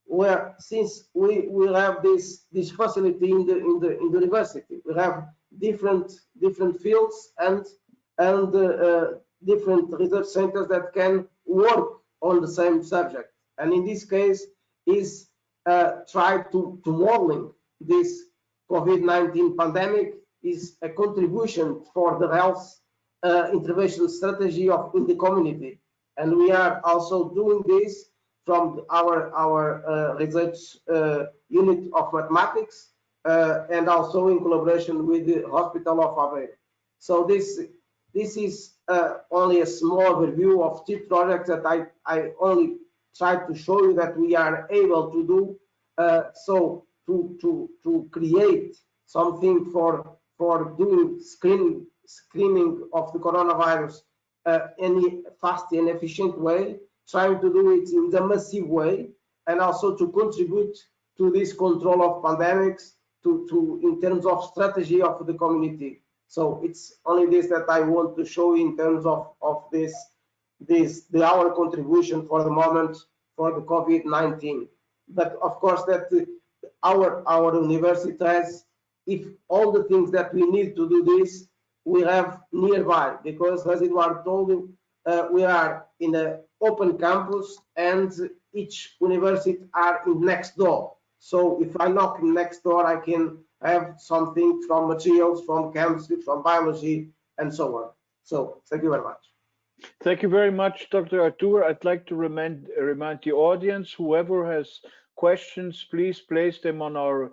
where since we have this facility in the university, we have different fields and different research centers that can work on the same subject. And in this case is try to modeling this COVID-19 pandemic is a contribution for the health intervention strategy in the community, and we are also doing this from our research unit of mathematics and also in collaboration with the hospital of Aveiro. So this is only a small review of 2 projects that I only tried to show you that we are able to do so to create something for doing screening of the coronavirus in a fast and efficient way, trying to do it in a massive way, and also to contribute to this control of pandemics in terms of strategy of the community. So it's only this that I want to show in terms of our contribution for the moment for the COVID-19. But of course that our university has, if all the things that we need to do this, we have nearby, because as Eduardo told you, we are in an open campus and each university are in next door. So if I knock next door, I can have something from materials, from chemistry, from biology, and so on. So thank you very much. Thank you very much, Dr. Artur. I'd like to remind the audience, whoever has questions, please place them on our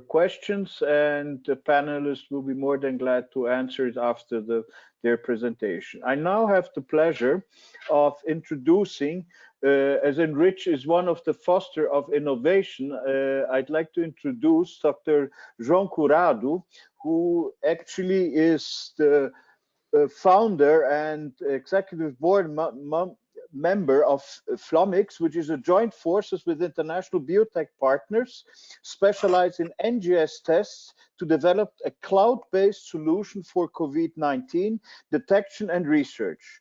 questions, and the panelists will be more than glad to answer it after their presentation. I now have the pleasure of introducing, as Enrich is one of the foster of innovation, I'd like to introduce Dr. João Curado, who actually is the founder and executive board member of Flumix, which is a joint forces with international biotech partners specialized in NGS tests to develop a cloud-based solution for COVID-19 detection and research.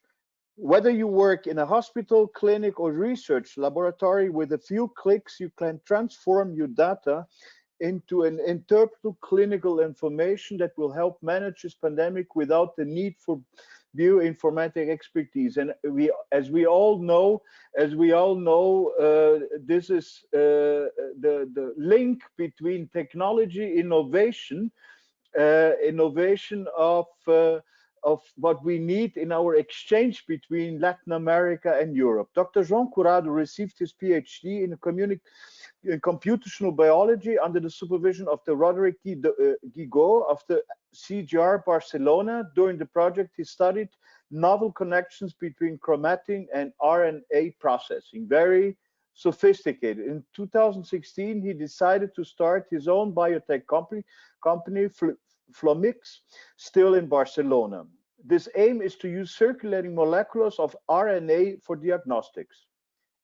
Whether you work in a hospital, clinic, or research laboratory, with a few clicks, you can transform your data into an interpretable clinical information that will help manage this pandemic without the need for bioinformatic expertise. And as we all know, this is the link between technology, innovation of what we need in our exchange between Latin America and Europe. Dr. João Curado received his PhD in computational biology under the supervision of the Roderick Guigó of the CGR Barcelona. During the project, he studied novel connections between chromatin and RNA processing, very sophisticated. In 2016, he decided to start his own biotech company Flumix, still in Barcelona. This aim is to use circulating molecules of RNA for diagnostics.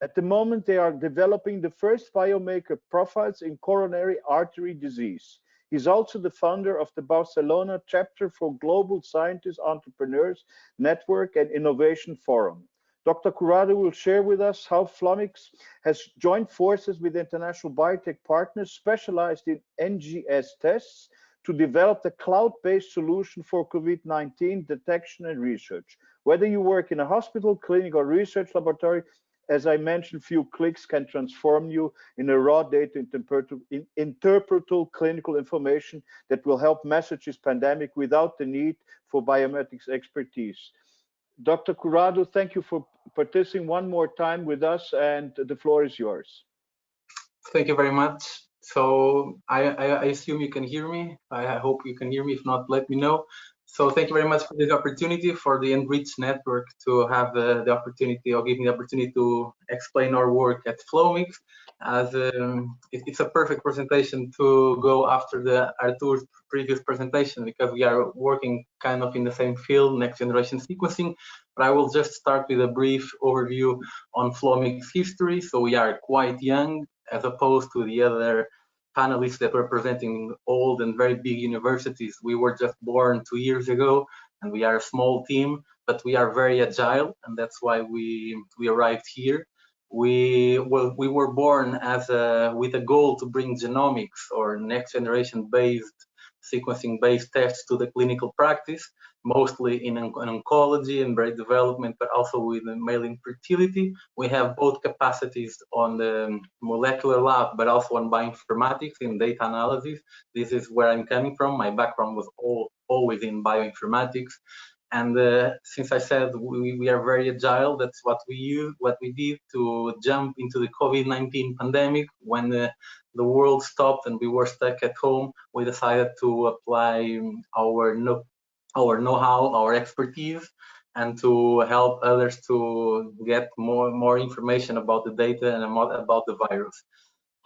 At the moment, they are developing the first biomarker profiles in coronary artery disease. He's also the founder of the Barcelona chapter for Global Scientists, Entrepreneurs Network and Innovation Forum. Dr. Curado will share with us how Flumix has joined forces with international biotech partners specialized in NGS tests to develop the cloud-based solution for COVID-19 detection and research. Whether you work in a hospital, clinic, or research laboratory, as I mentioned, few clicks can transform you in a raw data interpretable clinical information that will help manage this pandemic without the need for biometrics expertise. Dr. Curado, thank you for participating one more time with us, and the floor is yours. Thank you very much. So I assume you can hear me. I hope you can hear me. If not, let me know. So thank you very much for this opportunity for the Enrich Network to have the opportunity, or give me the opportunity to explain our work at Flumix. As it's a perfect presentation to go after Artur's previous presentation, because we are working kind of in the same field, next generation sequencing. But I will just start with a brief overview on Flumix history. So we are quite young, as opposed to the other panelists that were presenting old and very big universities. We were just born 2 years ago, and we are a small team, but we are very agile, and that's why we arrived here. We were born as with a goal to bring genomics or next generation based sequencing based tests to the clinical practice, mostly in oncology and brain development, but also with male infertility. We have both capacities on the molecular lab, but also on bioinformatics in data analysis. This is where I'm coming from. My background was always in bioinformatics. And since I said we are very agile, that's what we did to jump into the COVID-19 pandemic. When the world stopped and we were stuck at home, we decided to apply our know-how, our expertise, and to help others to get more information about the data and about the virus.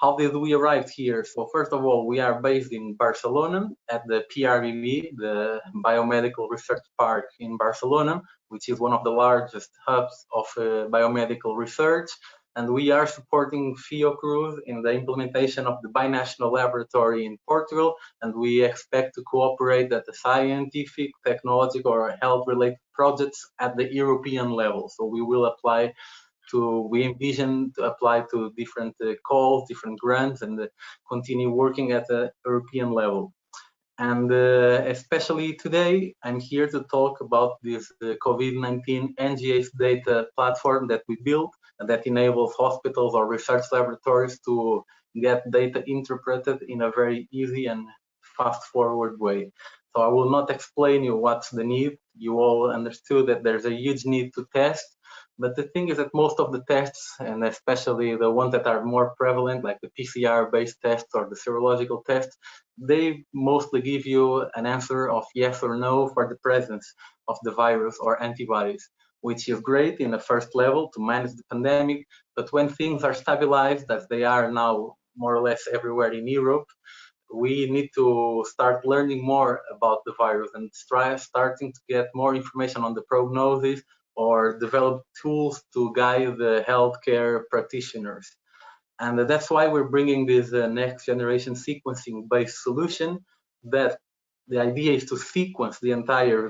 How did we arrive here? So first of all, we are based in Barcelona at the PRVB, the Biomedical Research Park in Barcelona, which is one of the largest hubs of biomedical research. And we are supporting Fiocruz in the implementation of the binational laboratory in Portugal. And we expect to cooperate at the scientific, technological, or health-related projects at the European level. So we envision to apply to different calls, different grants, and continue working at the European level. And especially today, I'm here to talk about this COVID-19 NGS data platform that we built, and that enables hospitals or research laboratories to get data interpreted in a very easy and fast-forward way. So I will not explain you what's the need. You all understood that there's a huge need to test. But the thing is that most of the tests, and especially the ones that are more prevalent, like the PCR-based tests or the serological tests, they mostly give you an answer of yes or no for the presence of the virus or antibodies, which is great in the first level to manage the pandemic. But when things are stabilized, as they are now more or less everywhere in Europe, we need to start learning more about the virus and starting to get more information on the prognosis, or develop tools to guide the healthcare practitioners. And that's why we're bringing this next generation sequencing based solution, that the idea is to sequence the entire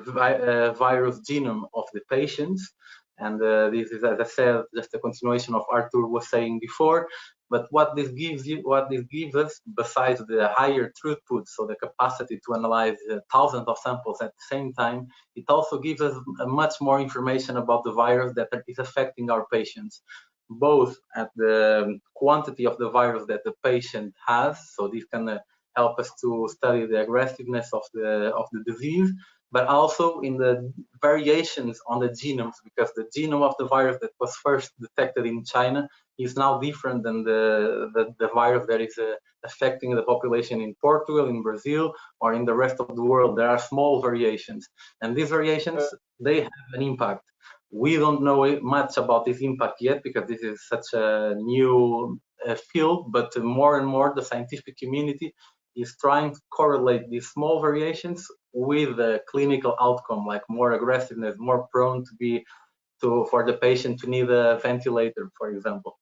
virus genome of the patients. And this is, as I said, just a continuation of Artur was saying before. But what this gives us, besides the higher throughput, so the capacity to analyze thousands of samples at the same time, it also gives us much more information about the virus that is affecting our patients, both at the quantity of the virus that the patient has. So this can help us to study the aggressiveness of the disease, but also in the variations on the genomes, because the genome of the virus that was first detected in China is now different than the virus that is affecting the population in Portugal, in Brazil, or in the rest of the world. There are small variations, and these variations, they have an impact. We don't know much about this impact yet, because this is such a new field, but more and more the scientific community is trying to correlate these small variations with the clinical outcome, like more aggressiveness, more prone to be for the patient to need a ventilator, for example.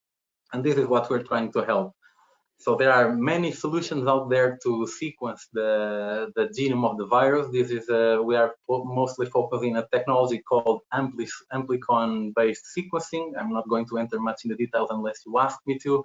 And this is what we're trying to help. So there are many solutions out there to sequence the genome of the virus. This is we are mostly focusing on a technology called amplicon-based sequencing. I'm not going to enter much in the details unless you ask me to.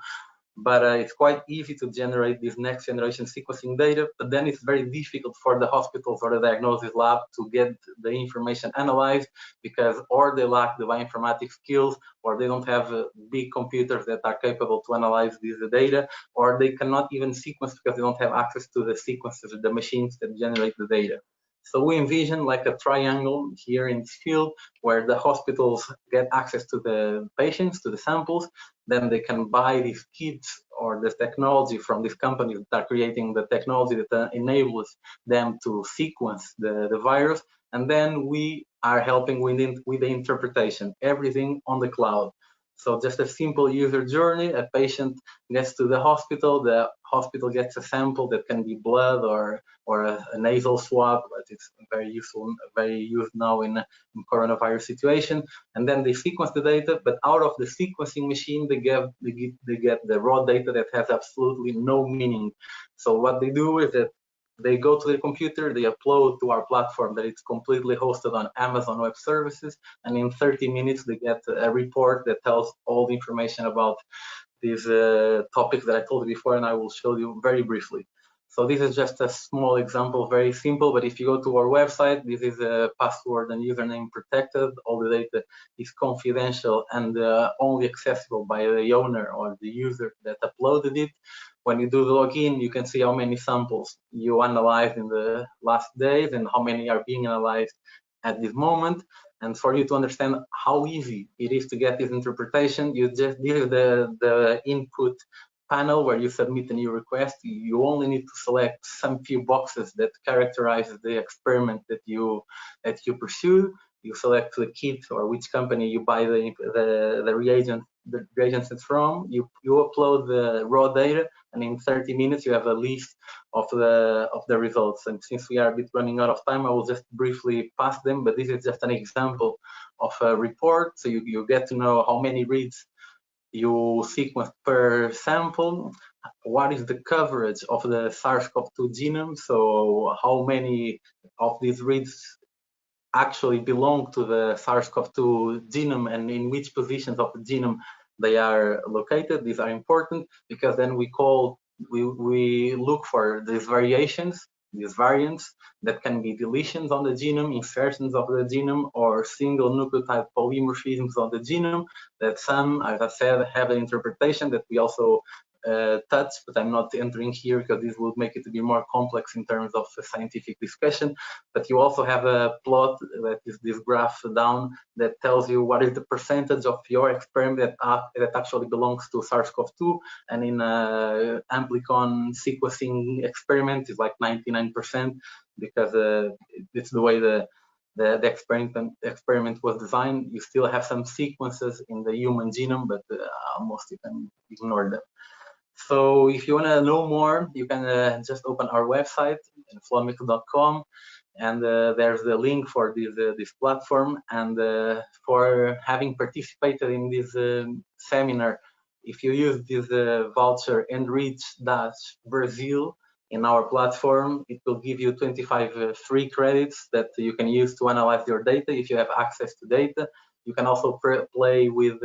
But it's quite easy to generate this next generation sequencing data, but then it's very difficult for the hospitals or the diagnosis lab to get the information analyzed, because or they lack the bioinformatics skills, or they don't have big computers that are capable to analyze this data, or they cannot even sequence because they don't have access to the sequencers, the machines that generate the data. So we envision like a triangle here in this field where the hospitals get access to the patients, to the samples, then they can buy these kits or the technology from these companies that are creating the technology that enables them to sequence the virus. And then we are helping with the interpretation, everything on the cloud. So just a simple user journey, a patient gets to the hospital gets a sample that can be blood or a nasal swab, but it's very useful, very used now in coronavirus situation. And then they sequence the data, but out of the sequencing machine, they get the raw data that has absolutely no meaning. So what they do is that they go to the computer, they upload to our platform that it's completely hosted on Amazon Web Services, and in 30 minutes they get a report that tells all the information about these topics that I told you before, and I will show you very briefly. So this is just a small example, very simple, but if you go to our website, this is a password and username protected. All the data is confidential and only accessible by the owner or the user that uploaded it. When you do the login, you can see how many samples you analyzed in the last days and how many are being analyzed at this moment. And for you to understand how easy it is to get this interpretation, this is the input panel where you submit a new request. You only need to select some few boxes that characterize the experiment that you pursue. You select the kit or which company you buy the reagents from. You upload the raw data, and in 30 minutes you have a list of the results. And since we are a bit running out of time, I will just briefly pass them. But this is just an example of a report. So you get to know how many reads you sequence per sample, what is the coverage of the SARS-CoV-2 genome, so how many of these reads actually belong to the SARS-CoV-2 genome and in which positions of the genome they are located. These are important because then we look for these variations, these variants that can be deletions on the genome, insertions of the genome, or single nucleotide polymorphisms on the genome that some, as I said, have an interpretation that we also touch, but I'm not entering here because this would make it to be more complex in terms of a scientific discussion. But you also have a plot that is this graph down that tells you what is the percentage of your experiment that actually belongs to SARS-CoV-2, and in amplicon sequencing experiment is like 99%, because it's the way the experiment was designed. You still have some sequences in the human genome, but almost you can ignore them. So if you want to know more, you can just open our website, flumix.com, and there's the link for this platform. And for having participated in this seminar, if you use this voucher enrich-Brazil in our platform, it will give you 25 free credits that you can use to analyze your data if you have access to data. You can also play with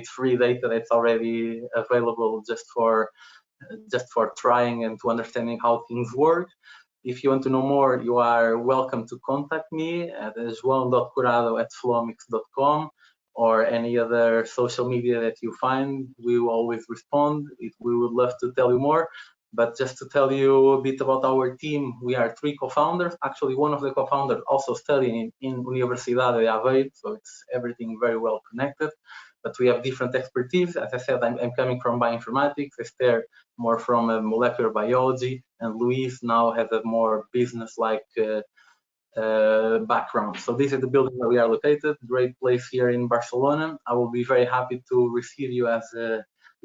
free data that's already available just for trying and to understanding how things work. If you want to know more, you are welcome to contact me at joão.curado@flumix.com or any other social media that you find. We will always respond. We would love to tell you more. But just to tell you a bit about our team, we are 3 co-founders. Actually, one of the co-founders also studying in Universidade de Aveiro, so it's everything very well connected. But we have different expertise. As I said, I'm coming from bioinformatics, Esther more from molecular biology, and Luis now has a more business-like background. So this is the building where we are located, great place here in Barcelona. I will be very happy to receive you as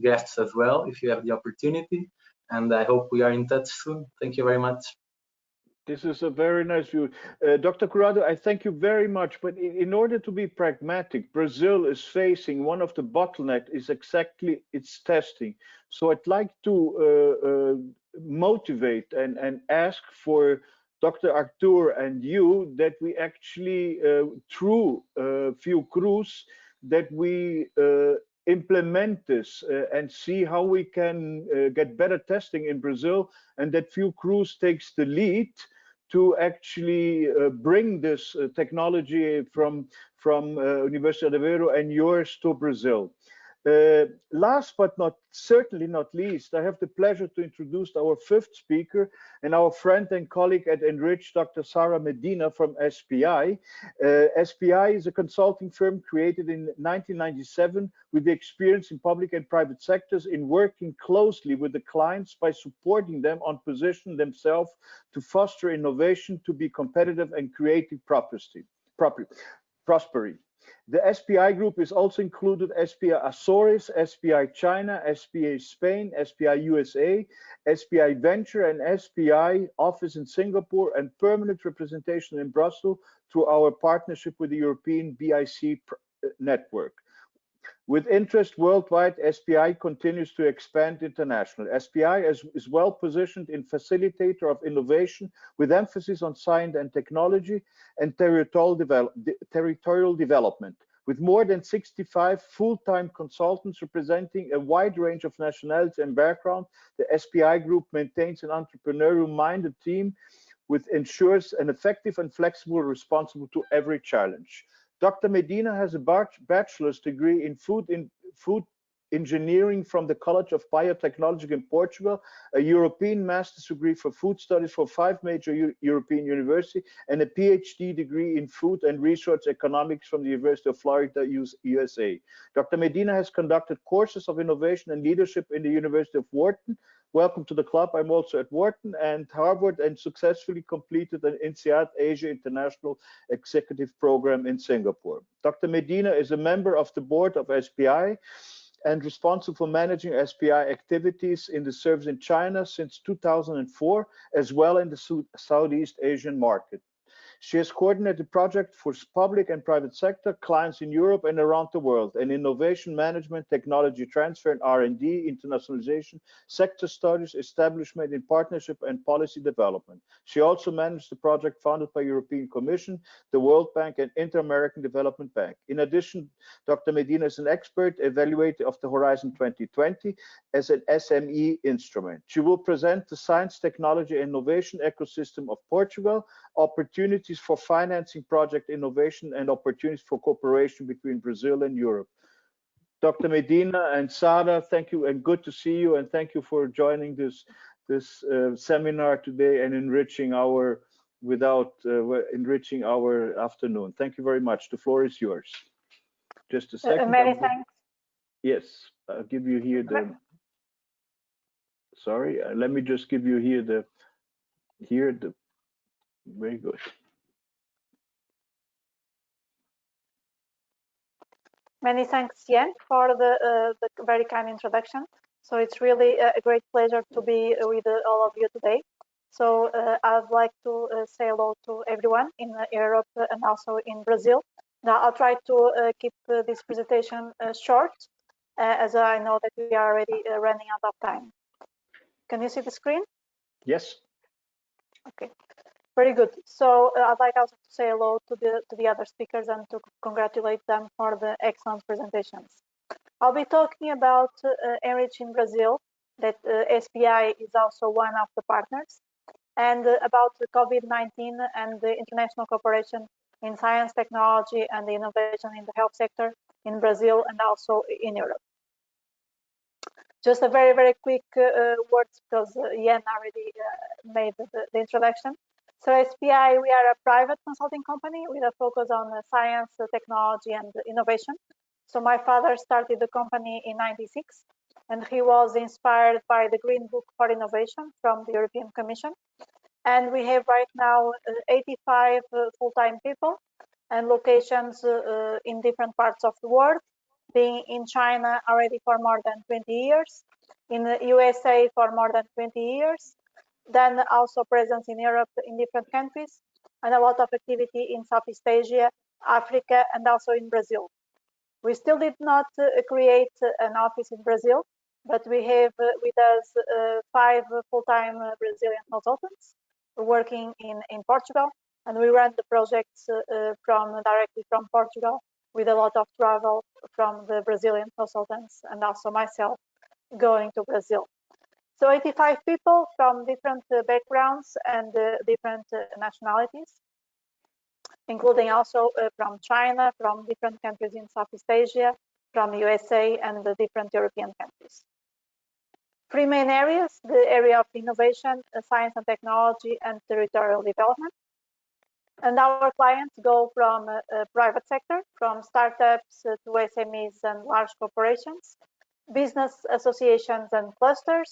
guests as well, if you have the opportunity. and I hope we are in touch soon. Thank you very much. This is a very nice view. Dr. Curado, I thank you very much. But in order to be pragmatic, Brazil is facing one of the bottlenecks is exactly its testing. So I'd like to motivate and ask for Dr. Artur and you that we actually, through Fiocruz, that we implement this and see how we can get better testing in Brazil, and that Fiocruz takes the lead to actually bring this technology from University of Aveiro and yours to Brazil. Last but certainly not least, I have the pleasure to introduce our fifth speaker and our friend and colleague at Enrich, Dr. Sara Medina from STI. STI is a consulting firm created in 1997 with the experience in public and private sectors in working closely with the clients by supporting them on positioning themselves to foster innovation, to be competitive and creating prosperity. The SPI group is also included SPI Azores, SPI China, SPI Spain, SPI USA, SPI Venture, and SPI office in Singapore, and permanent representation in Brussels through our partnership with the European BIC network. With interest worldwide, SPI continues to expand internationally. SPI is well positioned in facilitator of innovation with emphasis on science and technology and territorial development. With more than 65 full-time consultants representing a wide range of nationalities and backgrounds, the SPI group maintains an entrepreneurial-minded team which ensures an effective and flexible response to every challenge. Dr. Medina has a bachelor's degree in food engineering from the College of Biotechnology in Portugal, a European master's degree for food studies from 5 major European universities, and a PhD degree in food and research economics from the University of Florida, USA. Dr. Medina has conducted courses of innovation and leadership in the University of Wharton. Welcome to the club. I'm also at Wharton and Harvard, and successfully completed an INSEAD Asia International Executive Program in Singapore. Dr. Medina is a member of the board of SPI and responsible for managing SPI activities in the service in China since 2004, as well in the Southeast Asian market. She has coordinated projects for public and private sector clients in Europe and around the world, and innovation management, technology transfer and R&D, internationalization, sector studies, establishment in partnership and policy development. She also managed the project funded by European Commission, the World Bank and Inter-American Development Bank. In addition, Dr. Medina is an expert evaluator of the Horizon 2020 as an SME instrument. She will present the science, technology, and innovation ecosystem of Portugal, opportunities for financing project innovation, and opportunities for cooperation between Brazil and Europe. Dr. Medina and Sara, thank you, and good to see you, and thank you for joining this seminar today and enriching our afternoon. Thank you very much. The floor is yours. Just a second. Many thanks. Yes, I'll give you here the. Sorry, let me just give you here the. Very good. Many thanks, Jan, for the very kind introduction. So it's really a great pleasure to be with all of you today. So I'd like to say hello to everyone in Europe and also in Brazil. Now I'll try to keep this presentation short, as I know that we are already running out of time. Can you see the screen? Yes. Okay. Very good. So I'd like also to say hello to the other speakers and to congratulate them for the excellent presentations. I'll be talking about Enrich in Brazil, that SPI is also one of the partners, and about the COVID-19 and the international cooperation in science, technology, and the innovation in the health sector in Brazil and also in Europe. Just a very, very quick words, because Jan already made the introduction. So SPI, we are a private consulting company with a focus on science, technology, and innovation. So my father started the company in '96, and he was inspired by the Green Book for Innovation from the European Commission. And we have right now 85 full-time people and locations in different parts of the world, being in China already for more than 20 years, in the USA for more than 20 years, then also presence in Europe in different countries, and a lot of activity in Southeast Asia, Africa, and also in Brazil. We still did not create an office in Brazil, but we have with us 5 full-time Brazilian consultants working in Portugal, and we run the projects directly from Portugal with a lot of travel from the Brazilian consultants and also myself going to Brazil. So 85 people from different backgrounds and different nationalities, including also from China, from different countries in Southeast Asia, from USA and the different European countries. 3 main areas: the area of innovation, science and technology, and territorial development. And our clients go from private sector, from startups to SMEs and large corporations, business associations and clusters,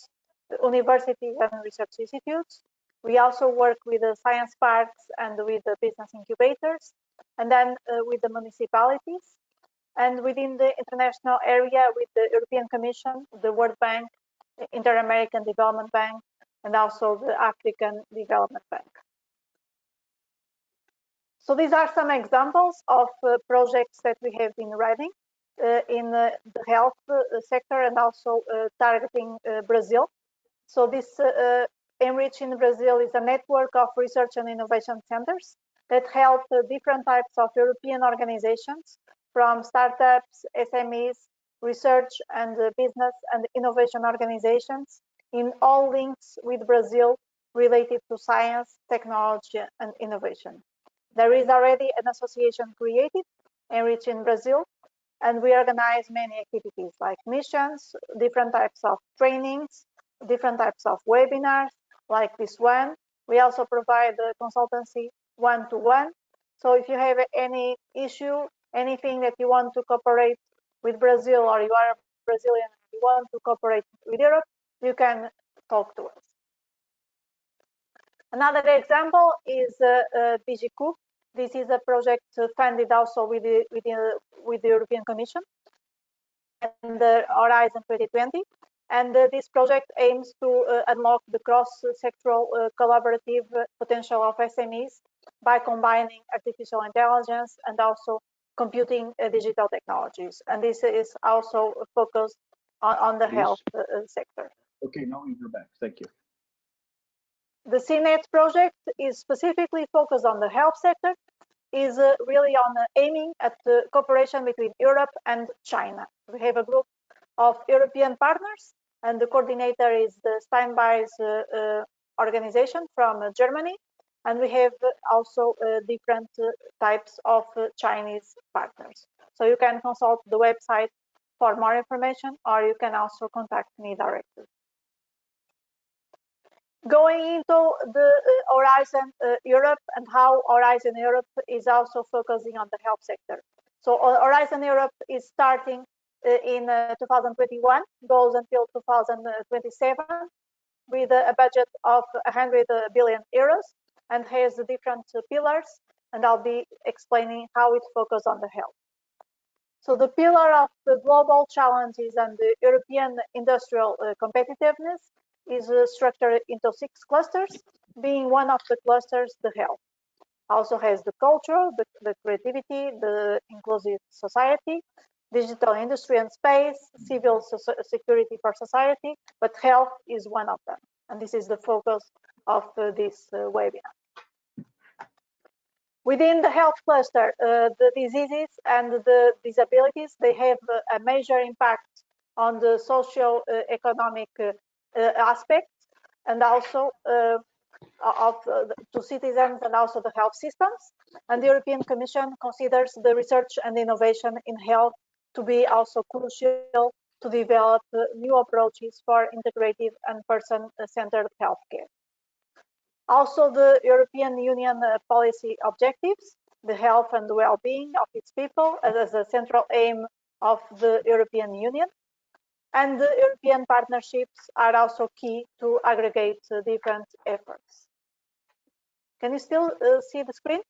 universities and research institutes. We also work with the science parks and with the business incubators, and then with the municipalities. And within the international area, with the European Commission, the World Bank, the Inter-American Development Bank, and also the African Development Bank. So these are some examples of projects that we have been running in the health sector and also targeting Brazil. So this Enrich in Brazil is a network of research and innovation centers that help different types of European organizations, from startups, SMEs, research and business and innovation organizations, in all links with Brazil related to science, technology and innovation. There is already an association created, Enrich in Brazil, and we organize many activities like missions, different types of trainings, different types of webinars like this one. We also provide consultancy one-to-one. So if you have any issue, anything that you want to cooperate with Brazil, or you are a Brazilian and you want to cooperate with Europe, you can talk to us. Another example is DigiCube. This is a project funded also with the European Commission and the Horizon 2020. And this project aims to unlock the cross-sectoral collaborative potential of SMEs by combining artificial intelligence and also computing digital technologies. And this is also focused on the health sector. Okay, now you're back. Thank you. The CNET project is specifically focused on the health sector, is really on aiming at the cooperation between Europe and China. We have a group of European partners, and the coordinator is the Steinbeis organization from Germany, and we have also different types of Chinese partners. So you can consult the website for more information, or you can also contact me directly. Going into the Horizon Europe and how Horizon Europe is also focusing on the health sector. So Horizon Europe is starting in 2021, goes until 2027 with a budget of 100 billion euros and has different pillars, and I'll be explaining how it focuses on the health. So the pillar of the global challenges and the European industrial competitiveness is structured into 6 clusters, being one of the clusters the health. Also has the culture, the creativity, the inclusive society, digital industry and space, civil security for society, but health is one of them. And this is the focus of this webinar. Within the health cluster, the diseases and the disabilities, they have a major impact on the socio-economic aspects, and also to citizens and also the health systems. And the European Commission considers the research and innovation in health to be also crucial to develop new approaches for integrative and person-centered healthcare. Also, the European Union policy objectives, the health and the well-being of its people as a central aim of the European Union. And the European partnerships are also key to aggregate different efforts. Can you still see the screen?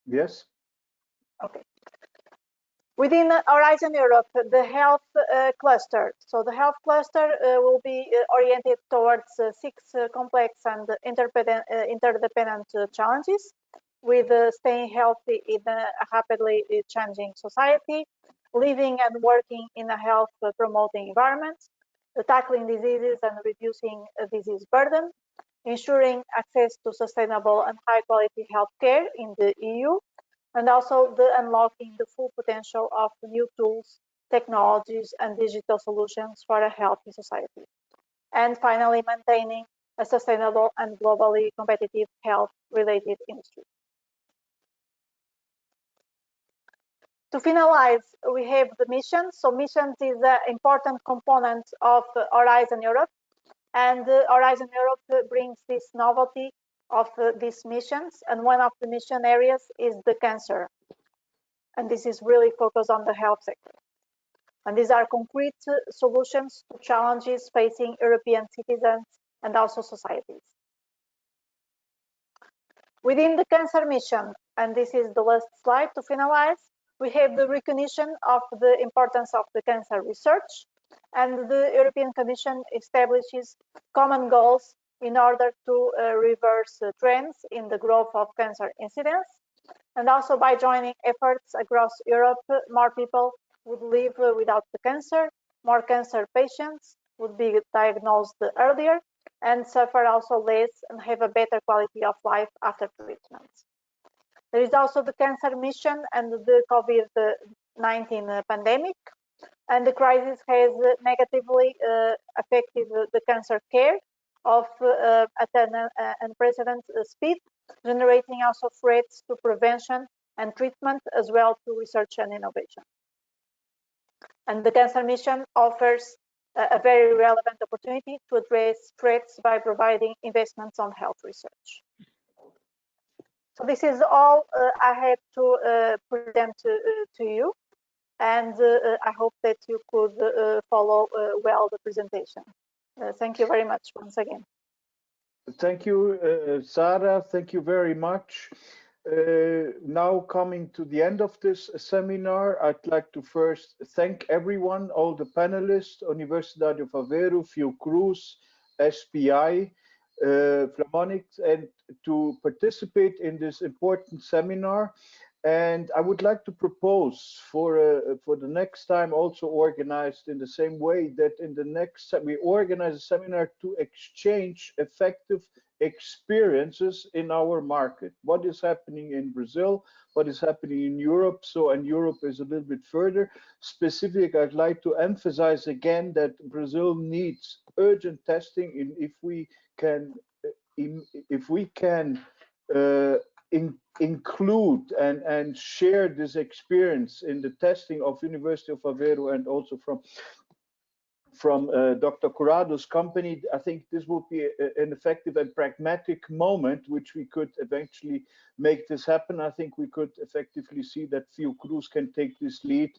Yes. Okay. Within Horizon Europe, the health cluster. So the health cluster will be oriented towards 6 complex and interdependent challenges, with staying healthy in a rapidly changing society, living and working in a health promoting environment, tackling diseases and reducing disease burden, ensuring access to sustainable and high quality healthcare in the EU, and also the unlocking the full potential of new tools, technologies, and digital solutions for a healthy society. And finally, maintaining a sustainable and globally competitive health-related industry. To finalize, we have the missions. So missions is an important component of Horizon Europe, and Horizon Europe brings this novelty of these missions, and one of the mission areas is the cancer. And this is really focused on the health sector. And these are concrete solutions to challenges facing European citizens and also societies. Within the cancer mission, and this is the last slide to finalize, we have the recognition of the importance of the cancer research, and the European Commission establishes common goals in order to reverse trends in the growth of cancer incidence. And also by joining efforts across Europe, more people would live without the cancer, more cancer patients would be diagnosed earlier, and suffer also less and have a better quality of life after treatment. There is also the cancer mission and the COVID-19 pandemic, and the crisis has negatively affected the cancer care of at an unprecedented speed, generating also threats to prevention and treatment, as well to research and innovation. And the cancer mission offers a very relevant opportunity to address threats by providing investments on health research. So this is all I have to present to you, and I hope that you could follow well the presentation. Thank you very much once again. Thank you, Sarah. Thank you very much. Now coming to the end of this seminar, I'd like to first thank everyone, all the panelists, Universidade of Aveiro, Fiocruz, STI, Flumix, and to participate in this important seminar. And I would like to propose for the next time, also organized in the same way, that in the next we organize a seminar to exchange effective experiences in our market. What is happening in Brazil? What is happening in Europe? So, and Europe is a little bit further specific. I'd like to emphasize again that Brazil needs urgent testing. If we can include and share this experience in the testing of University of Aveiro and also from Dr. Corrado's company, I think this would be an effective and pragmatic moment which we could eventually make this happen. I think we could effectively see that Fiocruz can take this lead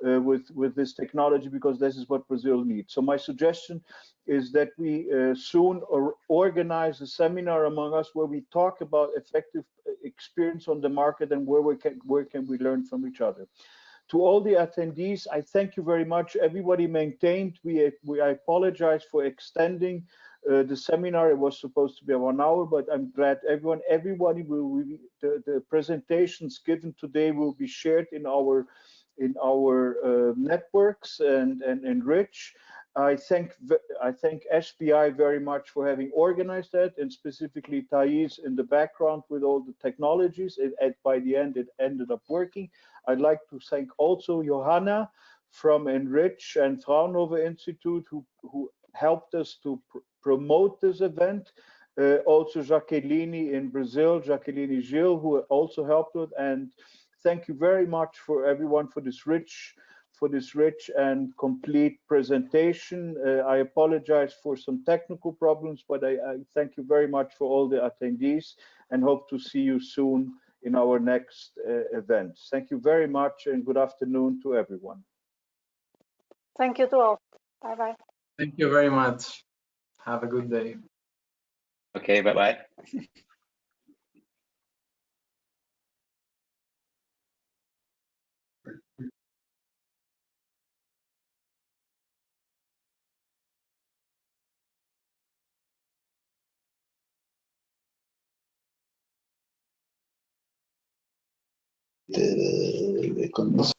with this technology, because this is what Brazil needs. So my suggestion is that we soon organize a seminar among us where we talk about effective experience on the market and where can we learn from each other. To all the attendees, I thank you very much. Everybody maintained. I apologize for extending the seminar. It was supposed to be 1 hour, but I'm glad everybody will. The presentations given today will be shared in our networks and enriched. I thank STI very much for having organized that, and specifically Thais in the background with all the technologies. By the end, it ended up working. I'd like to thank also Johanna from Enrich and Fraunhofer Institute who helped us to promote this event. Also Jaqueline in Brazil, Jaqueline Gil, who also helped with. And thank you very much for everyone for this rich and complete presentation. I apologize for some technical problems, but I thank you very much for all the attendees and hope to see you soon in our next event. Thank you very much and good afternoon to everyone. Thank you to all. Bye-bye. Thank you very much. Have a good day. Okay, bye-bye. não